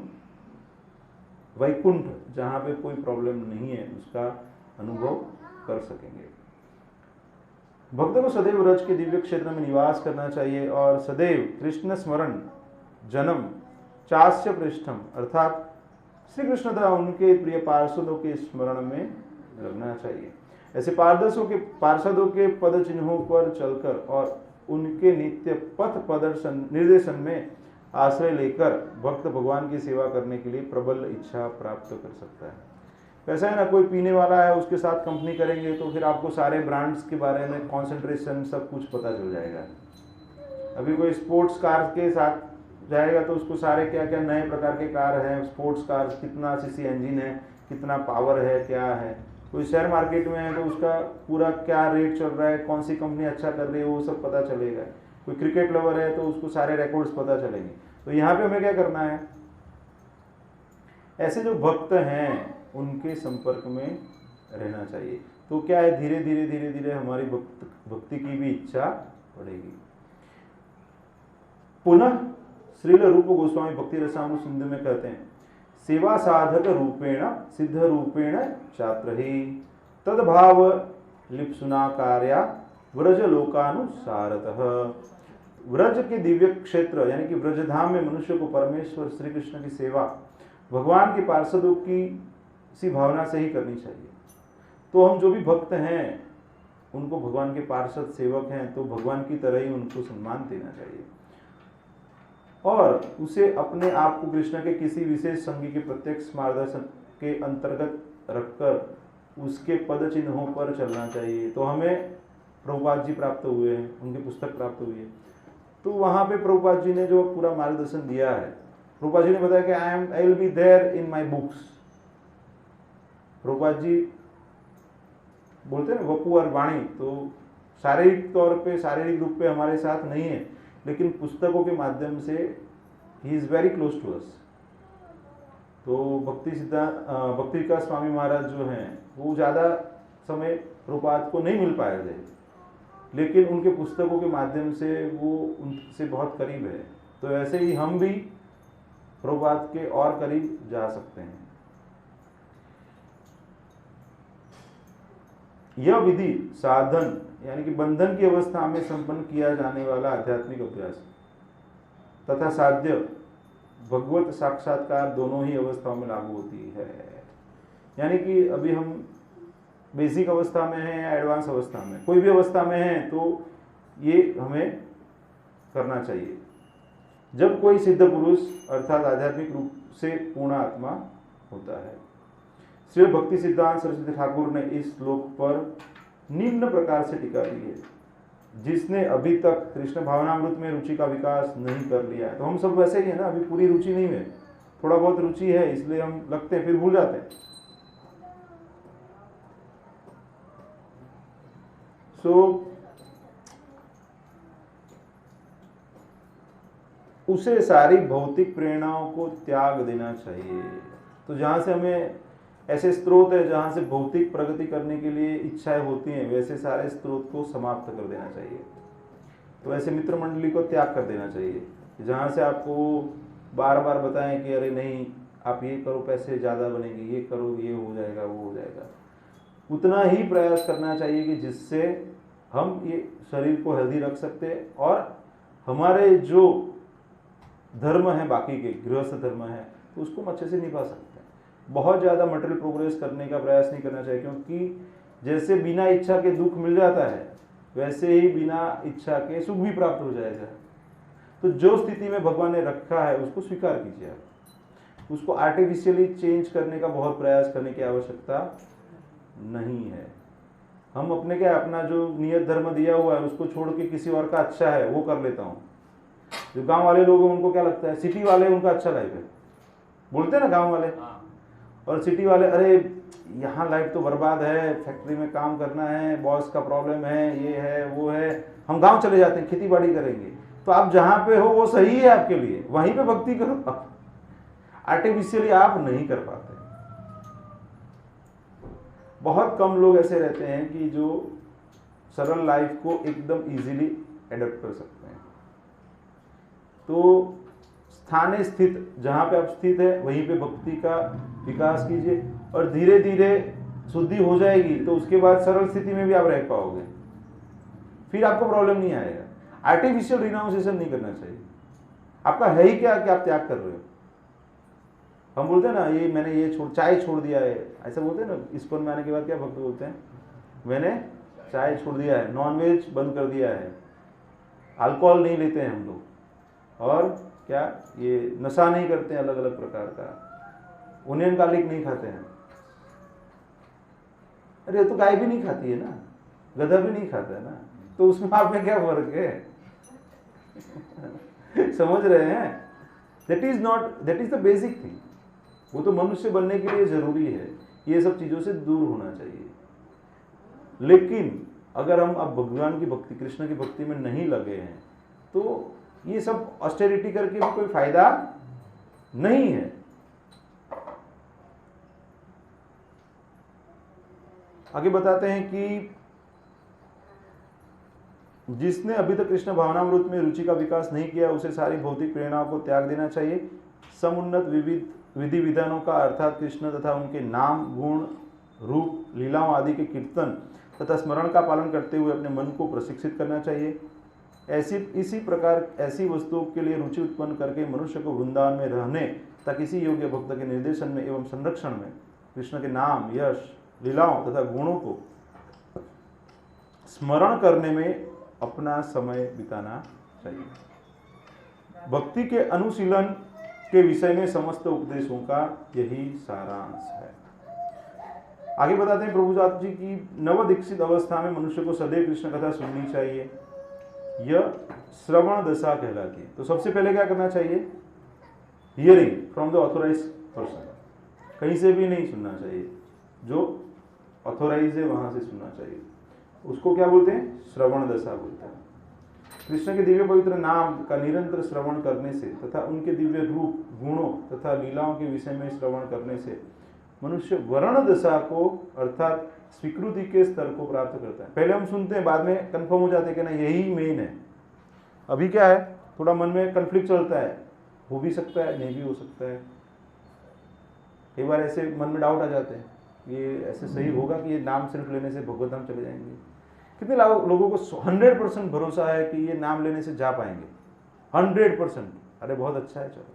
वैकुंठ जहाँ पे कोई प्रॉब्लम नहीं है उसका अनुभव कर सकेंगे। भक्तों को सदैव व्रज के दिव्य क्षेत्र में निवास करना चाहिए और सदैव कृष्ण स्मरण जन्म चास्य पृष्ठम अर्थात श्री कृष्ण तथा उनके प्रिय पार्षदों के स्मरण में लगना चाहिए। ऐसे पार्षदों के पद चिन्हों पर चलकर और उनके नित्य पथ प्रदर्शन निर्देशन में आश्रय लेकर भक्त भगवान की सेवा करने के लिए प्रबल इच्छा प्राप्त कर सकता है। वैसा है ना, कोई पीने वाला है उसके साथ कंपनी करेंगे तो फिर आपको सारे ब्रांड्स के बारे में कॉन्सेंट्रेशन सब कुछ पता चल जाएगा। अभी कोई स्पोर्ट्स कार के साथ जाएगा तो उसको सारे क्या क्या नए प्रकार के कार हैं, स्पोर्ट्स कार कितना सीसी इंजन है, कितना पावर है, क्या है। कोई शेयर मार्केट में है तो उसका पूरा क्या रेट चल रहा है, कौन सी कंपनी अच्छा कर रही है, वो सब पता चलेगा। कोई क्रिकेट लवर है तो उसको सारे रिकॉर्ड्स पता चलेंगे। तो यहाँ पे हमें क्या करना है, ऐसे जो भक्त हैं उनके संपर्क में रहना चाहिए। तो क्या है, धीरे धीरे धीरे धीरे हमारी भक्ति की भी इच्छा बढ़ेगी। पुनः श्रील रूप गोस्वामी भक्ति रसामृत सिंधु में कहते हैं, सेवा साधक रूपेण सिद्ध रूपेण छात्र ही तदभाव लिप्सुना कार्या व्रज लोकानुसारतः। व्रज के दिव्य क्षेत्र यानी कि व्रजधाम में मनुष्य को परमेश्वर श्री कृष्ण की सेवा भगवान के पार्षदों की सी भावना से ही करनी चाहिए। तो हम जो भी भक्त हैं उनको भगवान के पार्षद सेवक हैं तो भगवान की तरह ही उनको सम्मान देना चाहिए और उसे अपने आप को कृष्ण के किसी विशेष संगी के प्रत्यक्ष मार्गदर्शन के अंतर्गत रखकर उसके पद चिन्हों पर चलना चाहिए। तो हमें प्रभुपाद जी प्राप्त हुए हैं, उनकी पुस्तक प्राप्त हुई है, तो वहाँ पे प्रभुपाद जी ने जो पूरा मार्गदर्शन दिया है, प्रभुपाद जी ने बताया कि I will be there in my books. Prabhupada ji बोलते हैं ना वपु और वाणी, तो शारीरिक तौर पे शारीरिक रूप पे हमारे साथ नहीं है लेकिन पुस्तकों के माध्यम से ही is very close to us. तो भक्ति का स्वामी महाराज जो हैं वो ज़्यादा समय प्रभुपाद को नहीं मिल पाए थे लेकिन उनके पुस्तकों के माध्यम से वो उनसे बहुत करीब है। तो ऐसे ही हम भी प्रभुपाद के और करीब जा सकते हैं। यह विधि साधन यानी कि बंधन की अवस्था में संपन्न किया जाने वाला आध्यात्मिक अभ्यास तथा साध्य भगवत साक्षात्कार दोनों ही अवस्थाओं में लागू होती है। यानी कि अभी हम बेसिक अवस्था में हैं या एडवांस अवस्था में, कोई भी अवस्था में हैं तो ये हमें करना चाहिए। जब कोई सिद्ध पुरुष अर्थात आध्यात्मिक रूप से पूर्ण आत्मा होता है। श्री भक्ति सिद्धांत सरस्वती ठाकुर ने इस श्लोक पर निम्न प्रकार से टीका दी है, जिसने अभी तक कृष्ण भावनामृत में रुचि का विकास नहीं कर लिया है। तो हम सब वैसे ही है ना, अभी पूरी रुचि नहीं है, थोड़ा बहुत रुचि है, इसलिए हम लगते हैं फिर भूल जाते हैं। उसे सारी भौतिक प्रेरणाओं को त्याग देना चाहिए। तो जहाँ से हमें ऐसे स्रोत है जहाँ से भौतिक प्रगति करने के लिए इच्छाएं होती हैं, वैसे सारे स्रोत को समाप्त कर देना चाहिए। तो ऐसे मित्र मंडली को त्याग कर देना चाहिए जहाँ से आपको बार बार बताएं कि अरे नहीं आप ये करो पैसे ज़्यादा बनेंगे, ये करो ये हो जाएगा वो हो जाएगा। उतना ही प्रयास करना चाहिए कि जिससे हम ये शरीर को हेल्दी रख सकते और हमारे जो धर्म है बाकी के गृहस्थ धर्म है तो उसको हम अच्छे से निभा सकते हैं। बहुत ज़्यादा मटेरियल प्रोग्रेस करने का प्रयास नहीं करना चाहिए, क्योंकि जैसे बिना इच्छा के दुख मिल जाता है वैसे ही बिना इच्छा के सुख भी प्राप्त हो जाएगा। तो जो स्थिति में भगवान ने रखा है उसको स्वीकार कीजिए आप, उसको आर्टिफिशियली चेंज करने का बहुत प्रयास करने की आवश्यकता नहीं है। हम अपने क्या अपना जो नियत धर्म दिया हुआ है उसको छोड़ के किसी और का अच्छा है वो कर लेता हूँ। जो गांव वाले लोग हैं उनको क्या लगता है, सिटी वाले उनका अच्छा लाइफ है, बोलते हैं ना गांव वाले, और सिटी वाले अरे यहाँ लाइफ तो बर्बाद है, फैक्ट्री में काम करना है, बॉस का प्रॉब्लम है, ये है वो है, हम गांव चले जाते हैं खेती बाड़ी करेंगे। तो आप जहाँ पे हो वो सही है आपके लिए, वहीं पे भक्ति करो आप, आर्टिफिशियली आप नहीं कर पाते। बहुत कम लोग ऐसे रहते हैं कि जो सरल लाइफ को एकदम इजीली एडप्ट कर सकते हैं। तो स्थाने स्थित, जहाँ पे आप स्थित है वहीं पे भक्ति का विकास कीजिए, और धीरे धीरे शुद्धि हो जाएगी तो उसके बाद सरल स्थिति में भी आप रह पाओगे, फिर आपको प्रॉब्लम नहीं आएगा। आर्टिफिशियल रिनाउंसिएशन नहीं करना चाहिए। आपका है ही क्या कि आप त्याग कर रहे हो। हम बोलते हैं ना, ये मैंने ये चाय छोड़ दिया है, ऐसा बोलते हैं ना। इस्कॉन में आने के बाद क्या भक्त बोलते हैं, मैंने चाय छोड़ दिया है, नॉनवेज बंद कर दिया है, अल्कोहल नहीं लेते हैं हम लोग, और क्या ये नशा नहीं करते हैं अलग अलग प्रकार का, ओनियन गार्लिक नहीं खाते हैं। अरे तो गाय भी नहीं खाती है ना, गधा भी नहीं खाता है ना, तो उसमें आप में क्या फर्क है? समझ रहे हैं? That is the basic thing. वो तो मनुष्य बनने के लिए जरूरी है, ये सब चीजों से दूर होना चाहिए। लेकिन अगर हम अब भगवान की भक्ति, कृष्ण की भक्ति में नहीं लगे हैं, तो ये सब ऑस्टेरिटी करके भी कोई फायदा नहीं है। आगे बताते हैं कि जिसने अभी तक कृष्ण भावनामृत में रुचि का विकास नहीं किया, उसे सारी भौतिक प्रेरणाओं को त्याग देना चाहिए। समुन्नत विधि विधानों का अर्थात कृष्ण तथा उनके नाम, गुण, रूप, लीलाओं आदि के कीर्तन तथा स्मरण का पालन करते हुए अपने मन को प्रशिक्षित करना चाहिए। इसी प्रकार ऐसी वस्तुओं के लिए रुचि उत्पन्न करके मनुष्य को वृंदावन में रहने तथा किसी योग्य भक्त के निर्देशन में एवं संरक्षण में कृष्ण के नाम, यश, लीलाओं तथा गुणों को स्मरण करने में अपना समय बिताना चाहिए। भक्ति के अनुशीलन के विषय में समस्त उपदेशों का यही सारांश है। आगे बताते हैं प्रभुपाद जी की नव दीक्षित अवस्था में मनुष्य को सदैव कृष्ण कथा सुननी चाहिए। यह श्रवण दशा कहलाती है। तो सबसे पहले क्या करना चाहिए? Hearing from the authorise person. कहीं से भी नहीं सुनना चाहिए, जो ऑथोराइज है वहां से सुनना चाहिए। उसको क्या बोलते हैं? श्रवण दशा बोलते हैं। कृष्ण के दिव्य पवित्र नाम का निरंतर श्रवण करने से तथा उनके दिव्य रूप, गुणों तथा लीलाओं के विषय में श्रवण करने से मनुष्य वर्ण दशा को अर्थात स्वीकृति के स्तर को प्राप्त करता है। पहले हम सुनते हैं, बाद में कंफर्म हो जाते हैं कि ना यही मेन है। अभी क्या है, थोड़ा मन में कन्फ्लिक्ट चलता है, हो भी सकता है, नहीं भी हो सकता है। कई बार ऐसे मन में डाउट आ जाते हैं, ये ऐसे सही होगा कि ये नाम सिर्फ लेने से भगवत धाम चले जाएंगे? कितने लोगों को 100% भरोसा है कि ये नाम लेने से जा पाएंगे? 100%। अरे बहुत अच्छा है, चलो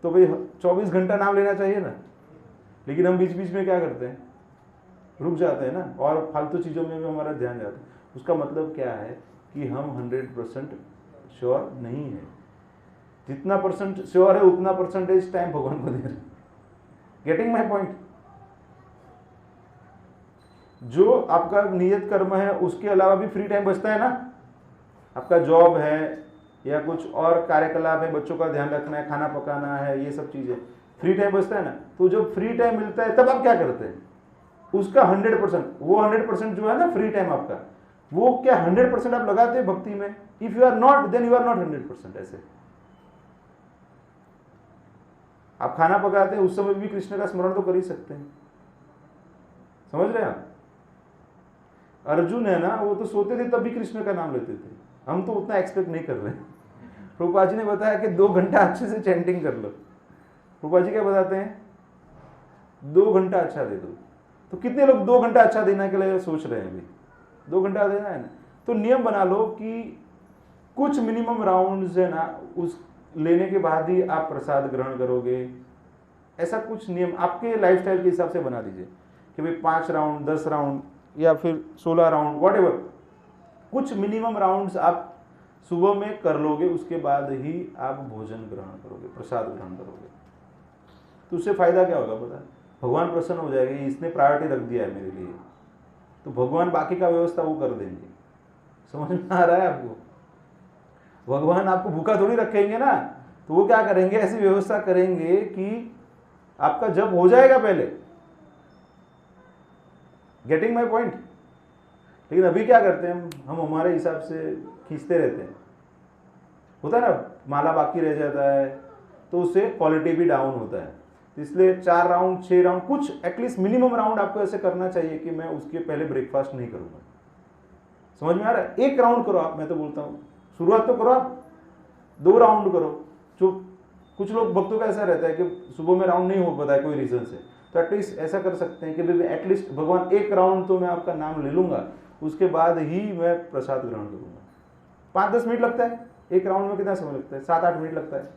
तो भाई 24 घंटा नाम लेना चाहिए ना। लेकिन हम बीच बीच में क्या करते हैं, रुक जाते हैं ना, और फालतू चीज़ों में भी हमारा ध्यान जाता है। उसका मतलब क्या है कि हम 100% श्योर नहीं है। जितना परसेंट श्योर है उतना परसेंटेज टाइम भगवान को दे रहे हैं। Getting my point? जो आपका नियत कर्म है उसके अलावा भी फ्री टाइम बचता है ना। आपका जॉब है या कुछ और कार्यकलाप है, बच्चों का ध्यान रखना है, खाना पकाना है, ये सब चीजें, फ्री टाइम बचता है ना। तो जब फ्री टाइम मिलता है तब आप क्या करते हैं? उसका 100%, वो 100% जो है ना फ्री टाइम आपका, वो क्या 100% आप लगाते हैं भक्ति में? If you are not, then you are not 100%। ऐसे आप खाना पकाते हैं, उस समय भी कृष्ण का स्मरण तो कर ही सकते हैं। समझ रहे हैं आप? अर्जुन है ना, वो तो सोते थे तब भी कृष्ण का नाम लेते थे। हम तो उतना एक्सपेक्ट नहीं कर रहे हैं। प्रभुपाद जी ने बताया कि 2 घंटा अच्छे से चैंटिंग कर लो। प्रभुपाद जी क्या बताते हैं? 2 घंटा अच्छा दे दो। तो कितने लोग 2 घंटा अच्छा देने के लिए सोच रहे हैं? अभी 2 घंटा देना है ना, तो नियम बना लो कि कुछ मिनिमम राउंड है ना, उस लेने के बाद ही आप प्रसाद ग्रहण करोगे। ऐसा कुछ नियम आपके लाइफस्टाइल के हिसाब से बना दीजिए कि भाई 5 राउंड, 10 राउंड या फिर 16 राउंड, व्हाटएवर। कुछ मिनिमम राउंड्स आप सुबह में कर लोगे, उसके बाद ही आप भोजन ग्रहण करोगे, प्रसाद ग्रहण करोगे। तो उससे फायदा क्या होगा पता है? भगवान प्रसन्न हो जाएंगे, इसने प्रायोरिटी रख दिया है मेरे लिए, तो भगवान बाकी का व्यवस्था वो कर देंगे। समझ में आ रहा है आपको? भगवान आपको भूखा थोड़ी रखेंगे ना, तो वो क्या करेंगे, ऐसी व्यवस्था करेंगे कि आपका जब हो जाएगा पहले। Getting my point? लेकिन अभी क्या करते हैं हम हमारे हिसाब से खींचते रहते हैं। होता है ना, माला बाकी रह जाता है तो उससे क्वालिटी भी डाउन होता है। इसलिए 4 राउंड, 6 राउंड, कुछ एटलीस्ट मिनिमम राउंड आपको ऐसे करना चाहिए कि मैं उसके पहले ब्रेकफास्ट नहीं करूँगा। समझ में आ रहा है? 1 राउंड करो आप, मैं तो बोलता हूँ शुरुआत तो करो आप, 2 राउंड करो। जो कुछ लोग भक्तों का ऐसा रहता है कि सुबह में राउंड नहीं हो पाता है कोई रीजन से, तो एटलीस्ट ऐसा कर सकते हैं कि भाई एटलीस्ट भगवान 1 राउंड तो मैं आपका नाम ले लूंगा, उसके बाद ही मैं प्रसाद ग्रहण करूंगा। 5-10 मिनट लगता है, 1 राउंड में कितना समय लगता है? 7-8 मिनट लगता है।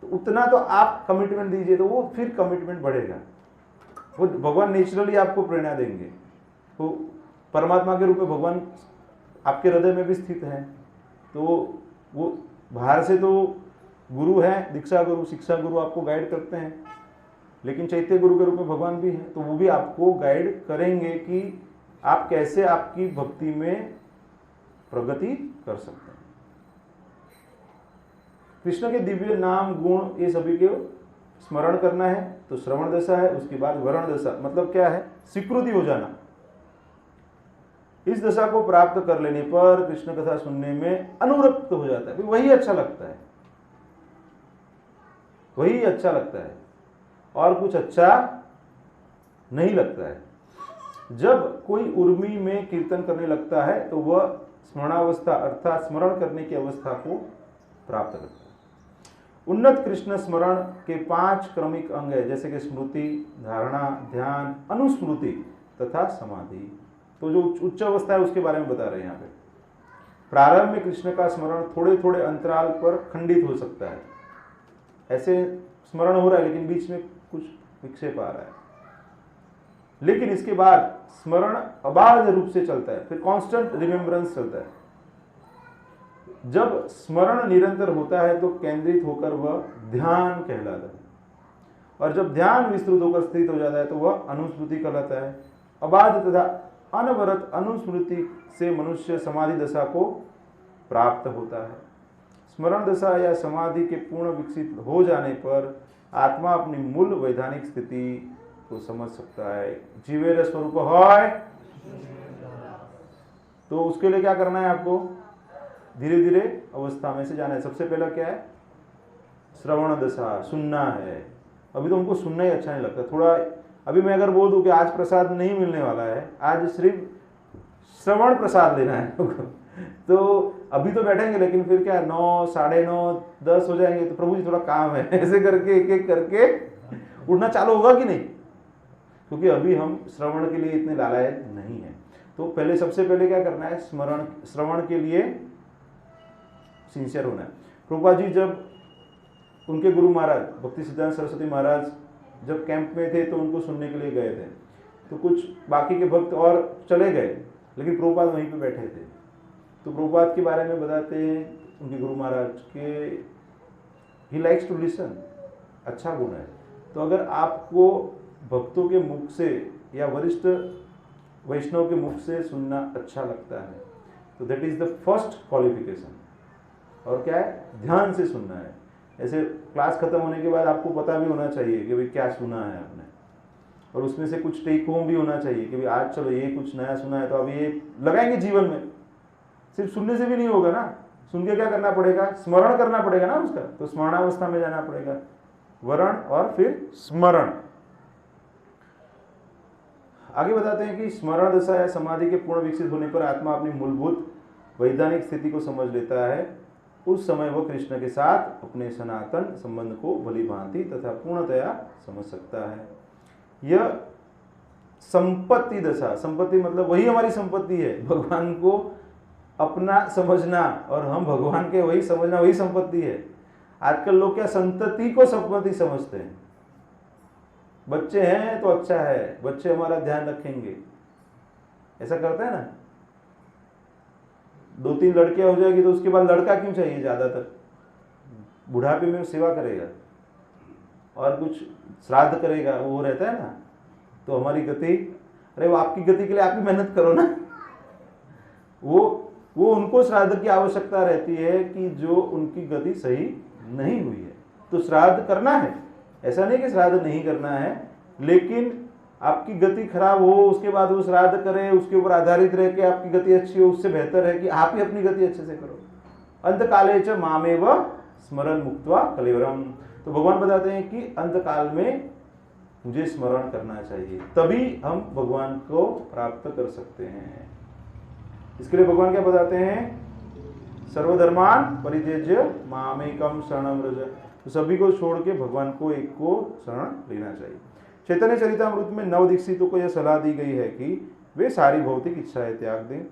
तो उतना तो आप कमिटमेंट दीजिए, तो वो फिर कमिटमेंट बढ़ेगा। वो भगवान नेचुरली आपको प्रेरणा देंगे। तो परमात्मा के रूप में भगवान आपके हृदय में भी स्थित है। तो वो बाहर से तो गुरु है, दीक्षा गुरु, शिक्षा गुरु आपको गाइड करते हैं, लेकिन चैत्य गुरु के रूप में भगवान भी हैं, तो वो भी आपको गाइड करेंगे कि आप कैसे आपकी भक्ति में प्रगति कर सकते हैं। कृष्ण के दिव्य नाम गुण ये सभी के स्मरण करना है, तो श्रवण दशा है। उसके बाद वरण दशा, मतलब क्या है? स्वीकृति हो जाना। इस दशा को प्राप्त कर लेने पर कृष्ण कथा सुनने में अनुरक्त हो जाता है, वही अच्छा लगता है, वही अच्छा लगता है, और कुछ अच्छा नहीं लगता है। जब कोई उर्मी में कीर्तन करने लगता है तो वह स्मरणावस्था अर्थात स्मरण करने की अवस्था को प्राप्त करता है। उन्नत कृष्ण स्मरण के 5 क्रमिक अंग है, जैसे कि स्मृति, धारणा, ध्यान, अनुस्मृति तथा समाधि। तो जो उच्च अवस्था है उसके बारे में बता रहे हैं यहाँ पे। प्रारंभ में कृष्ण का स्मरण थोड़े थोड़े अंतराल पर खंडित हो सकता है, ऐसे स्मरण हो रहा है लेकिन बीच में कुछ विक्षेप आ रहा है, लेकिन इसके बाद स्मरण अबाध रूप से चलता है, फिर कांस्टेंट रिमेम्बरेंस चलता है। जब स्मरण निरंतर होता है तो केंद्रित होकर वह ध्यान कहलाता है, और जब ध्यान विस्तृत होकर स्थित हो जाता है तो वह अनुस्मृति कहलाता है। अबाध तथा अनवरत अनुस्मृति से मनुष्य समाधि दशा को प्राप्त होता है। स्मरण दशा या समाधि के पूर्ण विकसित हो जाने पर आत्मा अपनी मूल वैधानिक स्थिति को समझ सकता है। जीवेर स्वरूप है, तो उसके लिए क्या करना है? आपको धीरे धीरे अवस्था में से जाना है। सबसे पहला क्या है? श्रवण दशा, सुनना है। अभी तो उनको सुनना ही अच्छा नहीं लगता। थोड़ा अभी मैं अगर बोल दूं कि आज प्रसाद नहीं मिलने वाला है, आज सिर्फ श्रवण प्रसाद लेना है तो अभी तो बैठेंगे, लेकिन फिर क्या 9, 9:30, 10 हो जाएंगे, तो प्रभु जी थोड़ा काम है, ऐसे करके एक एक करके उठना चालू होगा कि नहीं? क्योंकि अभी हम श्रवण के लिए इतने लालायक नहीं है। तो पहले सबसे पहले क्या करना है? श्रवण के लिए सिंसियर होना है। प्रभुपाद जी जब उनके गुरु महाराज भक्ति सिद्धांत सरस्वती महाराज जब कैंप में थे तो उनको सुनने के लिए गए थे, तो कुछ बाकी के भक्त और चले गए, लेकिन प्रभुपाद वहीं पे बैठे थे। तो प्रभुपाद के बारे में बताते हैं उनके गुरु महाराज के ही लाइक्स टू लिसन, अच्छा गुण है। तो अगर आपको भक्तों के मुख से या वरिष्ठ वैष्णव के मुख से सुनना अच्छा लगता है, तो that is the first qualification. और क्या है? ध्यान से सुनना है। ऐसे क्लास खत्म होने के बाद आपको पता भी होना चाहिए कि भाई क्या सुना है आपने, और उसमें से कुछ टेक होम भी होना चाहिए कि भाई आज चलो ये कुछ नया सुना है तो अब ये लगाएंगे जीवन में। सिर्फ सुनने से भी नहीं होगा ना, सुन के क्या करना पड़ेगा? स्मरण करना पड़ेगा ना उसका, तो स्मरणावस्था में जाना पड़ेगा। वरण और फिर स्मरण। आगे बताते हैं कि स्मरण दशा या समाधि के पूर्ण विकसित होने पर आत्मा अपनी मूलभूत वैधानिक स्थिति को समझ लेता है। उस समय वह कृष्ण के साथ अपने सनातन संबंध को भली भांति तथा पूर्णतया समझ सकता है। यह संपत्ति दशा, संपत्ति मतलब वही हमारी संपत्ति है, भगवान को अपना समझना और हम भगवान के वही समझना, वही संपत्ति है। आजकल लोग क्या संतति को संपत्ति समझते हैं। बच्चे हैं तो अच्छा है, बच्चे हमारा ध्यान रखेंगे, ऐसा करते हैं ना। 2-3 लड़कियां हो जाएगी तो उसके बाद लड़का क्यों चाहिए? ज्यादातर बुढ़ापे में सेवा करेगा और कुछ श्राद्ध करेगा, वो रहता है ना। तो हमारी गति, अरे वो आपकी गति के लिए आप ही मेहनत करो ना। वो उनको श्राद्ध की आवश्यकता रहती है कि जो उनकी गति सही नहीं हुई है, तो श्राद्ध करना है। ऐसा नहीं कि श्राद्ध नहीं करना है, लेकिन आपकी गति खराब हो उसके बाद वो श्राद्ध करे, उसके ऊपर आधारित रह के आपकी गति अच्छी हो, उससे बेहतर है कि आप ही अपनी गति अच्छे से करो। अंतकाले च मामेव स्मरण मुक्त्वा कलेवरम। तो भगवान बताते हैं कि अंतकाल में मुझे स्मरण करना चाहिए, तभी हम भगवान को प्राप्त कर सकते हैं। इसके लिए भगवान क्या बताते हैं? सर्वधर्मान परित्यज्य मामेकम शरणम व्रज। तो सभी को छोड़ के भगवान को एक को शरण लेना चाहिए। चैतन्य चरितामृत में नवदीक्षितों को यह सलाह दी गई है कि वे सारी भौतिक इच्छाएं त्याग दें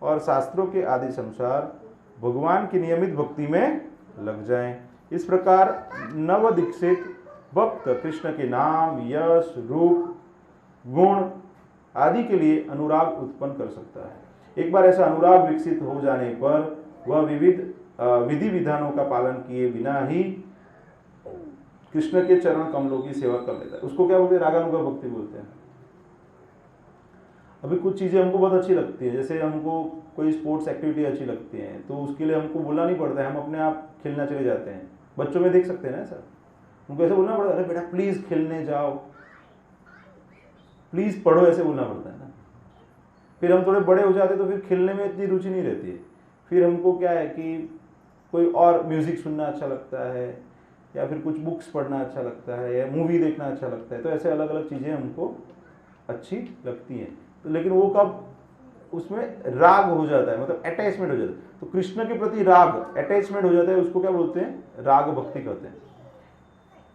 और शास्त्रों के आदेश अनुसार भगवान की नियमित भक्ति में लग जाएं। इस प्रकार नवदीक्षित भक्त कृष्ण के नाम, यश, रूप, गुण आदि के लिए अनुराग उत्पन्न कर सकता है। एक बार ऐसा अनुराग विकसित हो जाने पर वह विविध विधि विधानों का पालन किए बिना ही कृष्ण के चरण कमलों की सेवा कर लेता है। उसको क्या बोलते हैं? रागानुगा भक्ति बोलते हैं। अभी कुछ चीज़ें हमको बहुत अच्छी लगती है, जैसे हमको कोई स्पोर्ट्स एक्टिविटी अच्छी लगती है तो उसके लिए हमको बोलना नहीं पड़ता है, हम अपने आप खेलना चले जाते हैं। बच्चों में देख सकते हैं ना सर, उनको ऐसे बोलना पड़ता है, अरे बेटा प्लीज़ खेलने जाओ, प्लीज़ पढ़ो, ऐसे बोलना पड़ता है ना। फिर हम थोड़े बड़े हो जाते हैं तो फिर खेलने में इतनी रुचि नहीं रहती है। फिर हमको क्या है कि कोई और म्यूज़िक सुनना अच्छा लगता है या फिर कुछ बुक्स पढ़ना अच्छा लगता है या मूवी देखना अच्छा लगता है। तो ऐसे अलग अलग चीज़ें हमको अच्छी लगती हैं। तो लेकिन वो कब उसमें राग हो जाता है, मतलब अटैचमेंट हो जाता है। तो कृष्ण के प्रति राग, अटैचमेंट हो जाता है, उसको क्या बोलते हैं? राग भक्ति कहते हैं।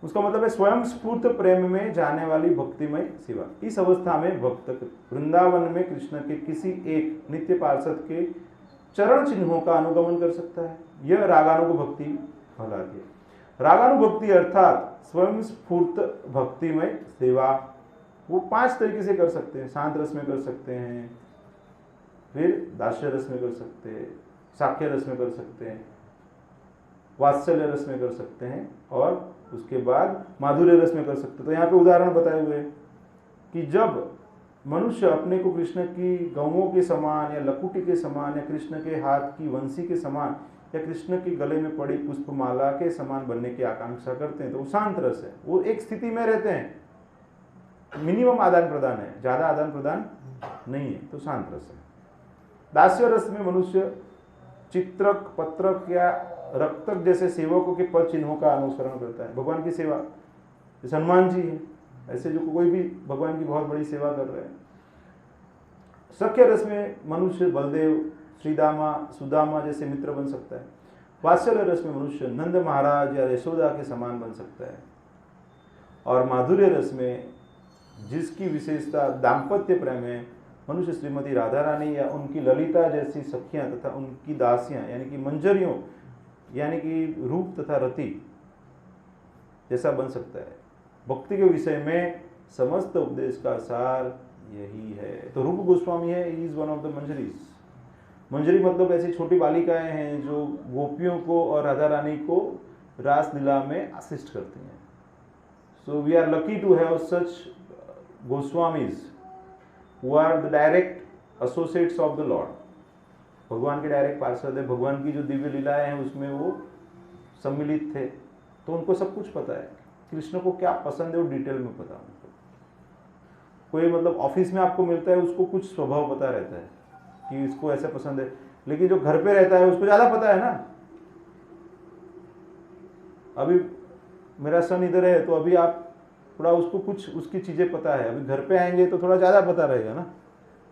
उसका मतलब है स्वयं स्फूर्त प्रेम में जाने वाली भक्तिमय सेवा। इस अवस्था में भक्त वृंदावन में कृष्ण के किसी एक नित्य पार्षद के चरण चिन्हों का अनुगमन कर सकता है। यह रागानुग भक्ति कहलाती है। रागानुभक्ति अर्थात स्वयं स्फूर्त भक्तिमय सेवा वो 5 तरीके से कर सकते हैं। शांत रस में कर सकते हैं, फिर दास्य रस में कर सकते हैं, साख्य रस में कर सकते हैं, वात्सल्य रस में कर सकते हैं और उसके बाद माधुर्य रस में कर सकते हैं। तो यहाँ पे उदाहरण बताए हुए कि जब मनुष्य अपने को कृष्ण की गौओं के समान या लकुटी के समान या कृष्ण के हाथ की वंशी के समान या कृष्ण के गले में पड़ी पुष्पमाला के समान बनने की आकांक्षा करते हैं तो वो शांत रस है। वो एक स्थिति में रहते हैं, मिनिमम आदान प्रदान है, ज़्यादा आदान प्रदान नहीं है, तो शांत रस है। दास्य रस में मनुष्य चित्रक, पत्रक या रक्तक जैसे सेवकों के पद चिन्हों का अनुसरण करता है। भगवान की सेवा, जैसे हनुमान जी है, ऐसे जो कोई भी भगवान की बहुत बड़ी सेवा कर रहे हैं। सख्य रस में मनुष्य बलदेव, श्रीदामा, सुदामा जैसे मित्र बन सकता है। वात्सल्य रस में मनुष्य नंद महाराज या यशोदा के समान बन सकता है। और माधुर्य रस में जिसकी विशेषता दाम्पत्य प्रेम है, मनुष्य श्रीमती राधा रानी या उनकी ललिता जैसी सखियां तथा उनकी दासियां यानी कि मंजरियों यानी कि रूप तथा रति जैसा बन सकता है। भक्ति के विषय में समस्त उपदेश का सार यही है। तो रूप गोस्वामी है, he is one of the manjaris. मंजरी मतलब ऐसी छोटी बालिकाएं हैं जो गोपियों को और राधा रानी को रासलीला में असिस्ट करती हैं। So we are lucky to have such Goswamis who are the direct associates of the lord. भगवान के डायरेक्ट पार्षद है। भगवान की जो दिव्य लीलाएं हैं उसमें वो सम्मिलित थे, तो उनको सब कुछ पता है। कृष्ण को क्या पसंद है वो डिटेल में पता है उनको। कोई मतलब ऑफिस में आपको मिलता है, उसको कुछ स्वभाव पता रहता है कि इसको ऐसा पसंद है, लेकिन जो घर पे रहता है उसको ज़्यादा पता है ना। अभी मेरा सन इधर है तो अभी आप थोड़ा उसको कुछ उसकी चीज़ें पता है, अभी घर पे आएंगे तो थोड़ा ज़्यादा पता रहेगा ना।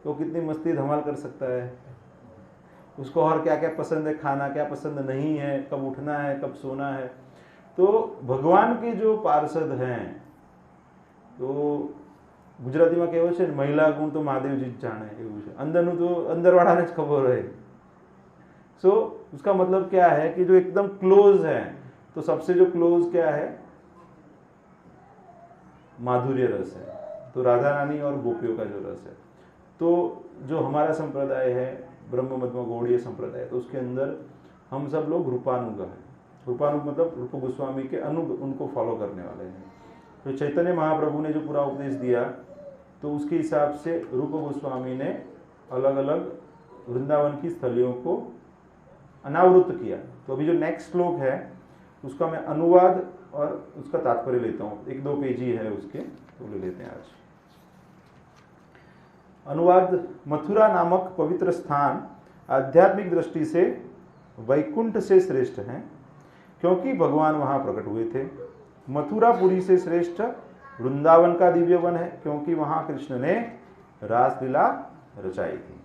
तो कितनी मस्ती धमाल कर सकता है, उसको और क्या क्या पसंद है, खाना क्या पसंद नहीं है, कब उठना है, कब सोना है। तो भगवान के जो पार्षद हैं, तो ગુજરાતીમાં કહેવત છે ને, મહિલા ગુણ તો મહાદેવજી જ જાણે, એવું છે। અંદરનું તો અંદરવાળાને જ ખબર હોય। सो उसका मतलब क्या है कि जो एकदम क्लोज है, तो सबसे जो क्लोज क्या है, माधुर्य रस है। तो राधा रानी और गोपियों का जो रस है, तो जो हमारा संप्रदाय है ब्रह्म मध्य गौड़ीय संप्रदाय, तो उसके अंदर हम सब लोग रूपानुग हैं। रूपानुग मतलब रूप गोस्वामी के अनुग, उनको फॉलो करने वाले हैं। तो चैतन्य महाप्रभु ने जो पूरा उपदेश दिया, तो उसके हिसाब से रूप गोस्वामी ने अलग अलग वृंदावन की स्थलियों को अनावृत किया। तो अभी जो नेक्स्ट श्लोक है उसका मैं अनुवाद और उसका तात्पर्य लेता हूँ। 1-2 पेज ही है उसके, तो ले लेते हैं आज। अनुवाद। मथुरा नामक पवित्र स्थान आध्यात्मिक दृष्टि से वैकुंठ से श्रेष्ठ हैं, क्योंकि भगवान वहाँ प्रकट हुए थे। मथुरापुरी से श्रेष्ठ वृंदावन का दिव्य वन है, क्योंकि वहाँ कृष्ण ने रासलीला रचाई थी।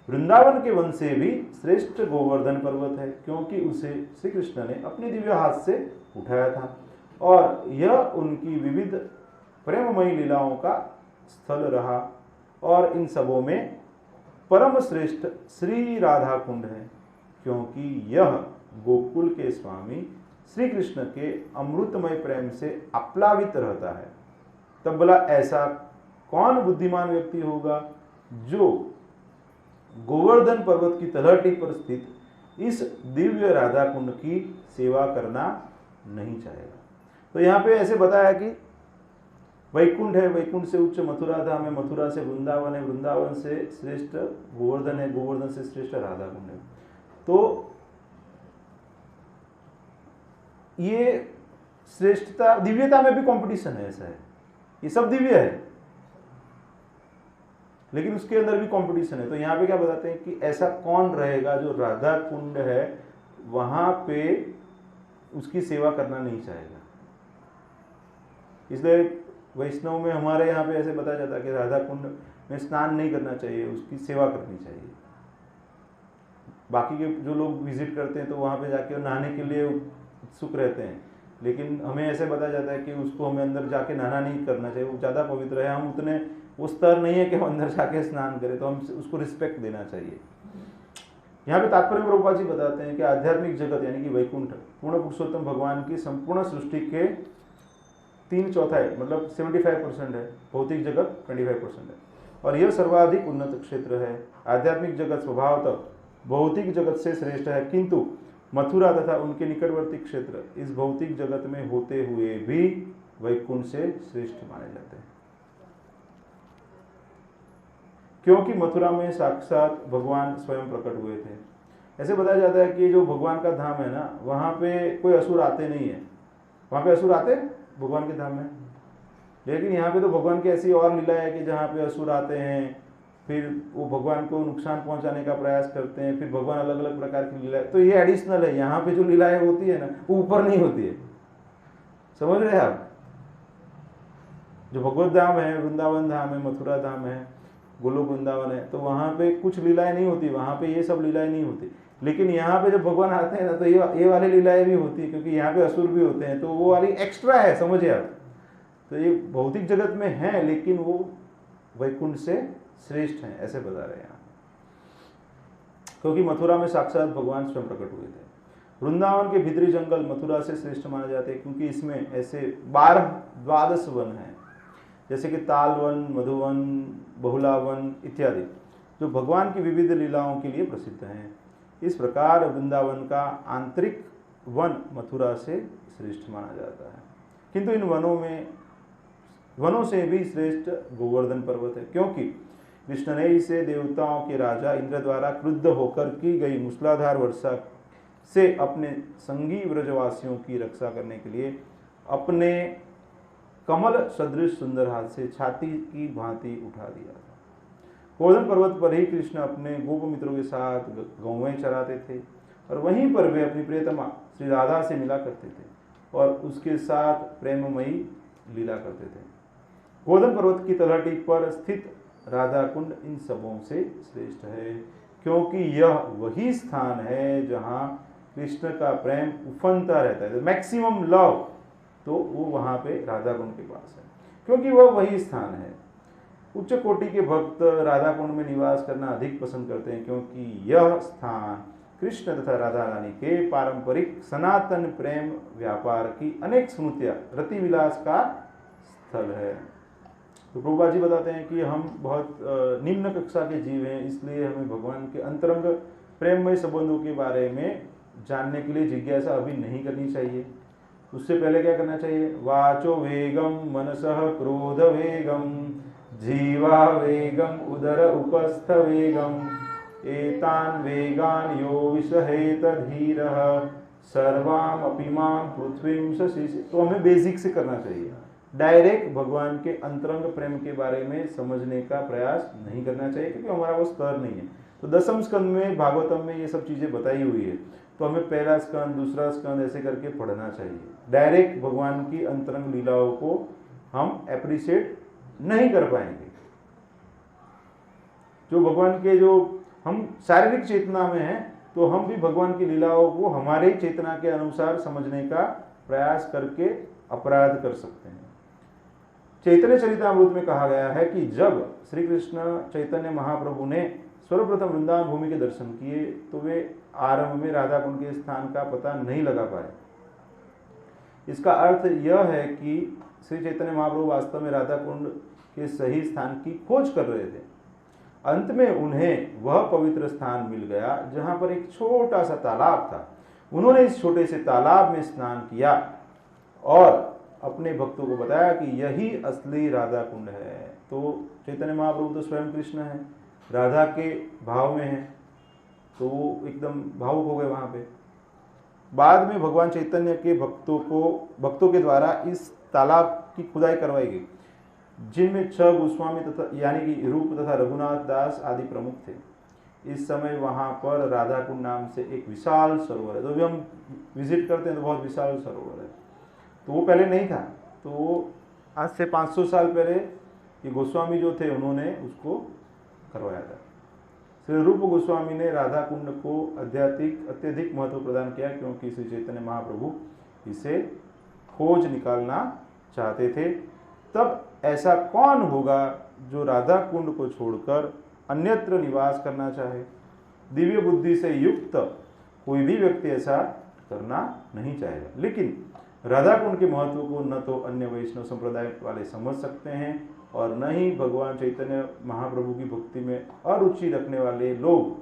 वृंदावन के वन से भी श्रेष्ठ गोवर्धन पर्वत है, क्योंकि उसे श्री कृष्ण ने अपने दिव्य हाथ से उठाया था और यह उनकी विविध प्रेममयी लीलाओं का स्थल रहा। और इन सबों में परम श्रेष्ठ श्री राधा कुंड है, क्योंकि यह गोकुल के स्वामी श्री कृष्ण के अमृतमय प्रेम से आप्लावित रहता है। तब बोला, ऐसा कौन बुद्धिमान व्यक्ति होगा जो गोवर्धन पर्वत की तलहटी पर स्थित इस दिव्य राधा कुंड की सेवा करना नहीं चाहेगा। तो यहाँ पे ऐसे बताया कि वैकुंठ है, वैकुंठ से उच्च मथुरा धाम है, मथुरा से वृंदावन है, वृंदावन से श्रेष्ठ गोवर्धन है, गोवर्धन से श्रेष्ठ राधा कुंड है। तो ये श्रेष्ठता, दिव्यता में भी कंपटीशन है, ऐसा है, ये सब दिव्य है लेकिन उसके अंदर भी कंपटीशन है। तो यहाँ पे क्या बताते हैं कि ऐसा कौन रहेगा जो राधा कुंड है वहां पे उसकी सेवा करना नहीं चाहेगा। इसलिए वैष्णव में हमारे यहाँ पे ऐसे बताया जाता है कि राधा कुंड में स्नान नहीं करना चाहिए, उसकी सेवा करनी चाहिए। बाकी के जो लोग विजिट करते हैं तो वहाँ पे जाके नहाने के लिए उत्सुक रहते हैं, लेकिन हमें ऐसे बताया जाता है कि उसको हमें अंदर जाके नहाना नहीं करना चाहिए, वो ज़्यादा पवित्र है, हम उतने वो स्तर नहीं है कि हम अंदर जाके स्नान करें, तो हम उसको रिस्पेक्ट देना चाहिए। यहाँ पे तात्पर्य प्रभुपाद जी बताते हैं कि आध्यात्मिक जगत यानी कि वैकुंठ पूर्ण पुरुषोत्तम भगवान की संपूर्ण सृष्टि के 3/4 मतलब 75% है, भौतिक जगत 25% है, और यह सर्वाधिक उन्नत क्षेत्र है। आध्यात्मिक जगत स्वभावतः भौतिक जगत से श्रेष्ठ है, किंतु मथुरा तथा उनके निकटवर्ती क्षेत्र इस भौतिक जगत में होते हुए भी वैकुंठ से श्रेष्ठ माने जाते हैं, क्योंकि मथुरा में साक्षात भगवान स्वयं प्रकट हुए थे। ऐसे बताया जाता है कि जो भगवान का धाम है ना, वहाँ पे कोई असुर आते नहीं है। वहाँ पे असुर आते भगवान के धाम में, लेकिन यहाँ पे तो भगवान की ऐसी और लीला है कि जहाँ पे असुर आते हैं, फिर वो भगवान को नुकसान पहुंचाने का प्रयास करते हैं, फिर भगवान अलग अलग प्रकार की लीला, तो ये एडिशनल है। यहाँ पे जो लीलाएं होती है ना, वो ऊपर नहीं होती है, समझ रहे हैं आप। जो भगवत धाम है, वृंदावन धाम है, मथुरा धाम है, गोलोक वृंदावन है, तो वहाँ पे कुछ लीलाएं नहीं होती, वहाँ पे ये सब लीलाएं नहीं होती। लेकिन यहाँ पे जब भगवान आते हैं ना, तो ये वाली लीलाएं भी होती है, क्योंकि यहाँ पे असुर भी होते हैं, तो वो वाली एक्स्ट्रा है, समझिए आप। तो ये भौतिक जगत में है, लेकिन वो वैकुंठ से श्रेष्ठ हैं, ऐसे बता रहे हैं यहाँ, क्योंकि मथुरा में साक्षात भगवान स्वयं प्रकट हुए थे। वृंदावन के भीतरी जंगल मथुरा से श्रेष्ठ माने जाते हैं, क्योंकि इसमें ऐसे 12 वन हैं, जैसे कि तालवन, मधुवन, बहुलावन इत्यादि, जो भगवान की विविध लीलाओं के लिए प्रसिद्ध हैं। इस प्रकार वृंदावन का आंतरिक वन मथुरा से श्रेष्ठ माना जाता है, किंतु इन वनों से भी श्रेष्ठ गोवर्धन पर्वत है, क्योंकि कृष्ण ने इसे देवताओं के राजा इंद्र द्वारा क्रुद्ध होकर की गई मूसलाधार वर्षा से अपने संगी व्रजवासियों की रक्षा करने के लिए अपने कमल सदृश सुंदर हाथ से छाती की भांति उठा दिया था। गोवर्धन पर्वत पर ही कृष्ण अपने गोप मित्रों के साथ गौवें चराते थे, और वहीं पर वे अपनी प्रियतमा श्री राधा से मिला करते थे और उसके साथ प्रेममयी लीला करते थे। गोवर्धन पर्वत की तलहटी पर स्थित राधा कुंड इन सबों से श्रेष्ठ है, क्योंकि यह वही स्थान है जहाँ कृष्ण का प्रेम उफनता रहता है, मैक्सिमम लव, तो वो वहाँ पे राधा कुंड के पास है, क्योंकि वह वही स्थान है। उच्च कोटि के भक्त राधा कुंड में निवास करना अधिक पसंद करते हैं, क्योंकि यह स्थान कृष्ण तथा राधा रानी के पारंपरिक सनातन प्रेम व्यापार की अनेक स्मृतियाँ रति विलास का स्थल है। तो प्रभुपाद जी बताते हैं कि हम बहुत निम्न कक्षा के जीव हैं, इसलिए हमें भगवान के अंतरंग प्रेममय संबंधों के बारे में जानने के लिए जिज्ञासा अभी नहीं करनी चाहिए। उससे पहले क्या करना चाहिए? वाचो वेगम मनसः क्रोध वेगम जीवा वेगम उदर उपस्थ वेगम एतान वेगान यो विषहेत धीरः सर्वाम अपिमां पृथ्वीं शशिषे। तो हमें बेसिक से करना चाहिए, डायरेक्ट भगवान के अंतरंग प्रेम के बारे में समझने का प्रयास नहीं करना चाहिए, क्योंकि हमारा वो स्तर नहीं है। तो 10वें स्कंद में भागवतम में ये सब चीज़ें बताई हुई है, तो हमें पहला स्कंद, दूसरा स्कंद ऐसे करके पढ़ना चाहिए। डायरेक्ट भगवान की अंतरंग लीलाओं को हम एप्रिशिएट नहीं कर पाएंगे। जो भगवान के जो हम शारीरिक चेतना में हैं तो हम भी भगवान की लीलाओं को हमारे चेतना के अनुसार समझने का प्रयास करके अपराध कर सकते हैं। चैतन्य चरितामृत में कहा गया है कि जब श्री कृष्ण चैतन्य महाप्रभु ने सर्वप्रथम वृंदावन भूमि के दर्शन किए तो वे आरंभ में राधा कुंड के स्थान का पता नहीं लगा पाए। इसका अर्थ यह है कि श्री चैतन्य महाप्रभु वास्तव में राधा कुंड के सही स्थान की खोज कर रहे थे। अंत में उन्हें वह पवित्र स्थान मिल गया जहां पर एक छोटा सा तालाब था। उन्होंने इस छोटे से तालाब में स्नान किया और अपने भक्तों को बताया कि यही असली राधा कुंड है। तो चैतन्य महाप्रभु तो स्वयं कृष्ण है, राधा के भाव में है, तो वो एकदम भावुक हो गए वहां पे। बाद में भगवान चैतन्य के भक्तों के द्वारा इस तालाब की खुदाई करवाई गई, जिनमें 6 गोस्वामी तथा यानी कि रूप तथा रघुनाथ दास आदि प्रमुख थे। इस समय वहां पर राधा कुंड नाम से एक विशाल सरोवर है। तो भी हम विजिट करते हैं तो बहुत विशाल सरोवर है, तो वो पहले नहीं था। तो आज से 500 साल पहले ये गोस्वामी जो थे उन्होंने उसको करवाया था। श्री रूप गोस्वामी ने राधा कुंड को अत्यधिक महत्व प्रदान किया क्योंकि श्री चैतन्य महाप्रभु इसे खोज निकालना चाहते थे। तब ऐसा कौन होगा जो राधा कुंड को छोड़कर अन्यत्र निवास करना चाहे? दिव्य बुद्धि से युक्त कोई भी व्यक्ति ऐसा करना नहीं चाहेगा। लेकिन राधा कुंड के महत्व को न तो अन्य वैष्णव संप्रदाय वाले समझ सकते हैं और न ही भगवान चैतन्य महाप्रभु की भक्ति में अरुचि रखने वाले लोग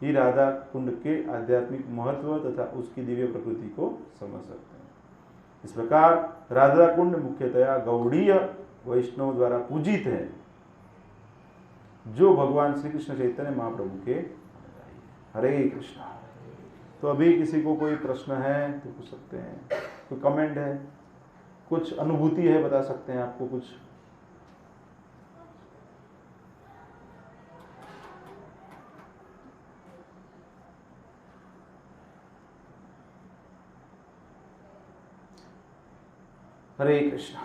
ही राधा कुंड के आध्यात्मिक महत्व तथा उसकी दिव्य प्रकृति को समझ सकते हैं। इस प्रकार राधा कुंड मुख्यतया गौड़ीय वैष्णव द्वारा पूजित है, जो भगवान श्री कृष्ण चैतन्य महाप्रभु के। हरे कृष्णा। तो अभी किसी को कोई प्रश्न है तो पूछ सकते हैं, कोई कमेंट है, कुछ अनुभूति है बता सकते हैं आपको कुछ। हरे कृष्णा।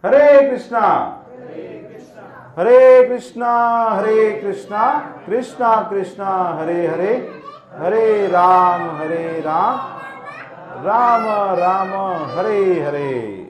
हरे कृष्णा। हरे कृष्णा हरे कृष्णा कृष्णा कृष्णा हरे हरे, हरे राम राम राम हरे हरे।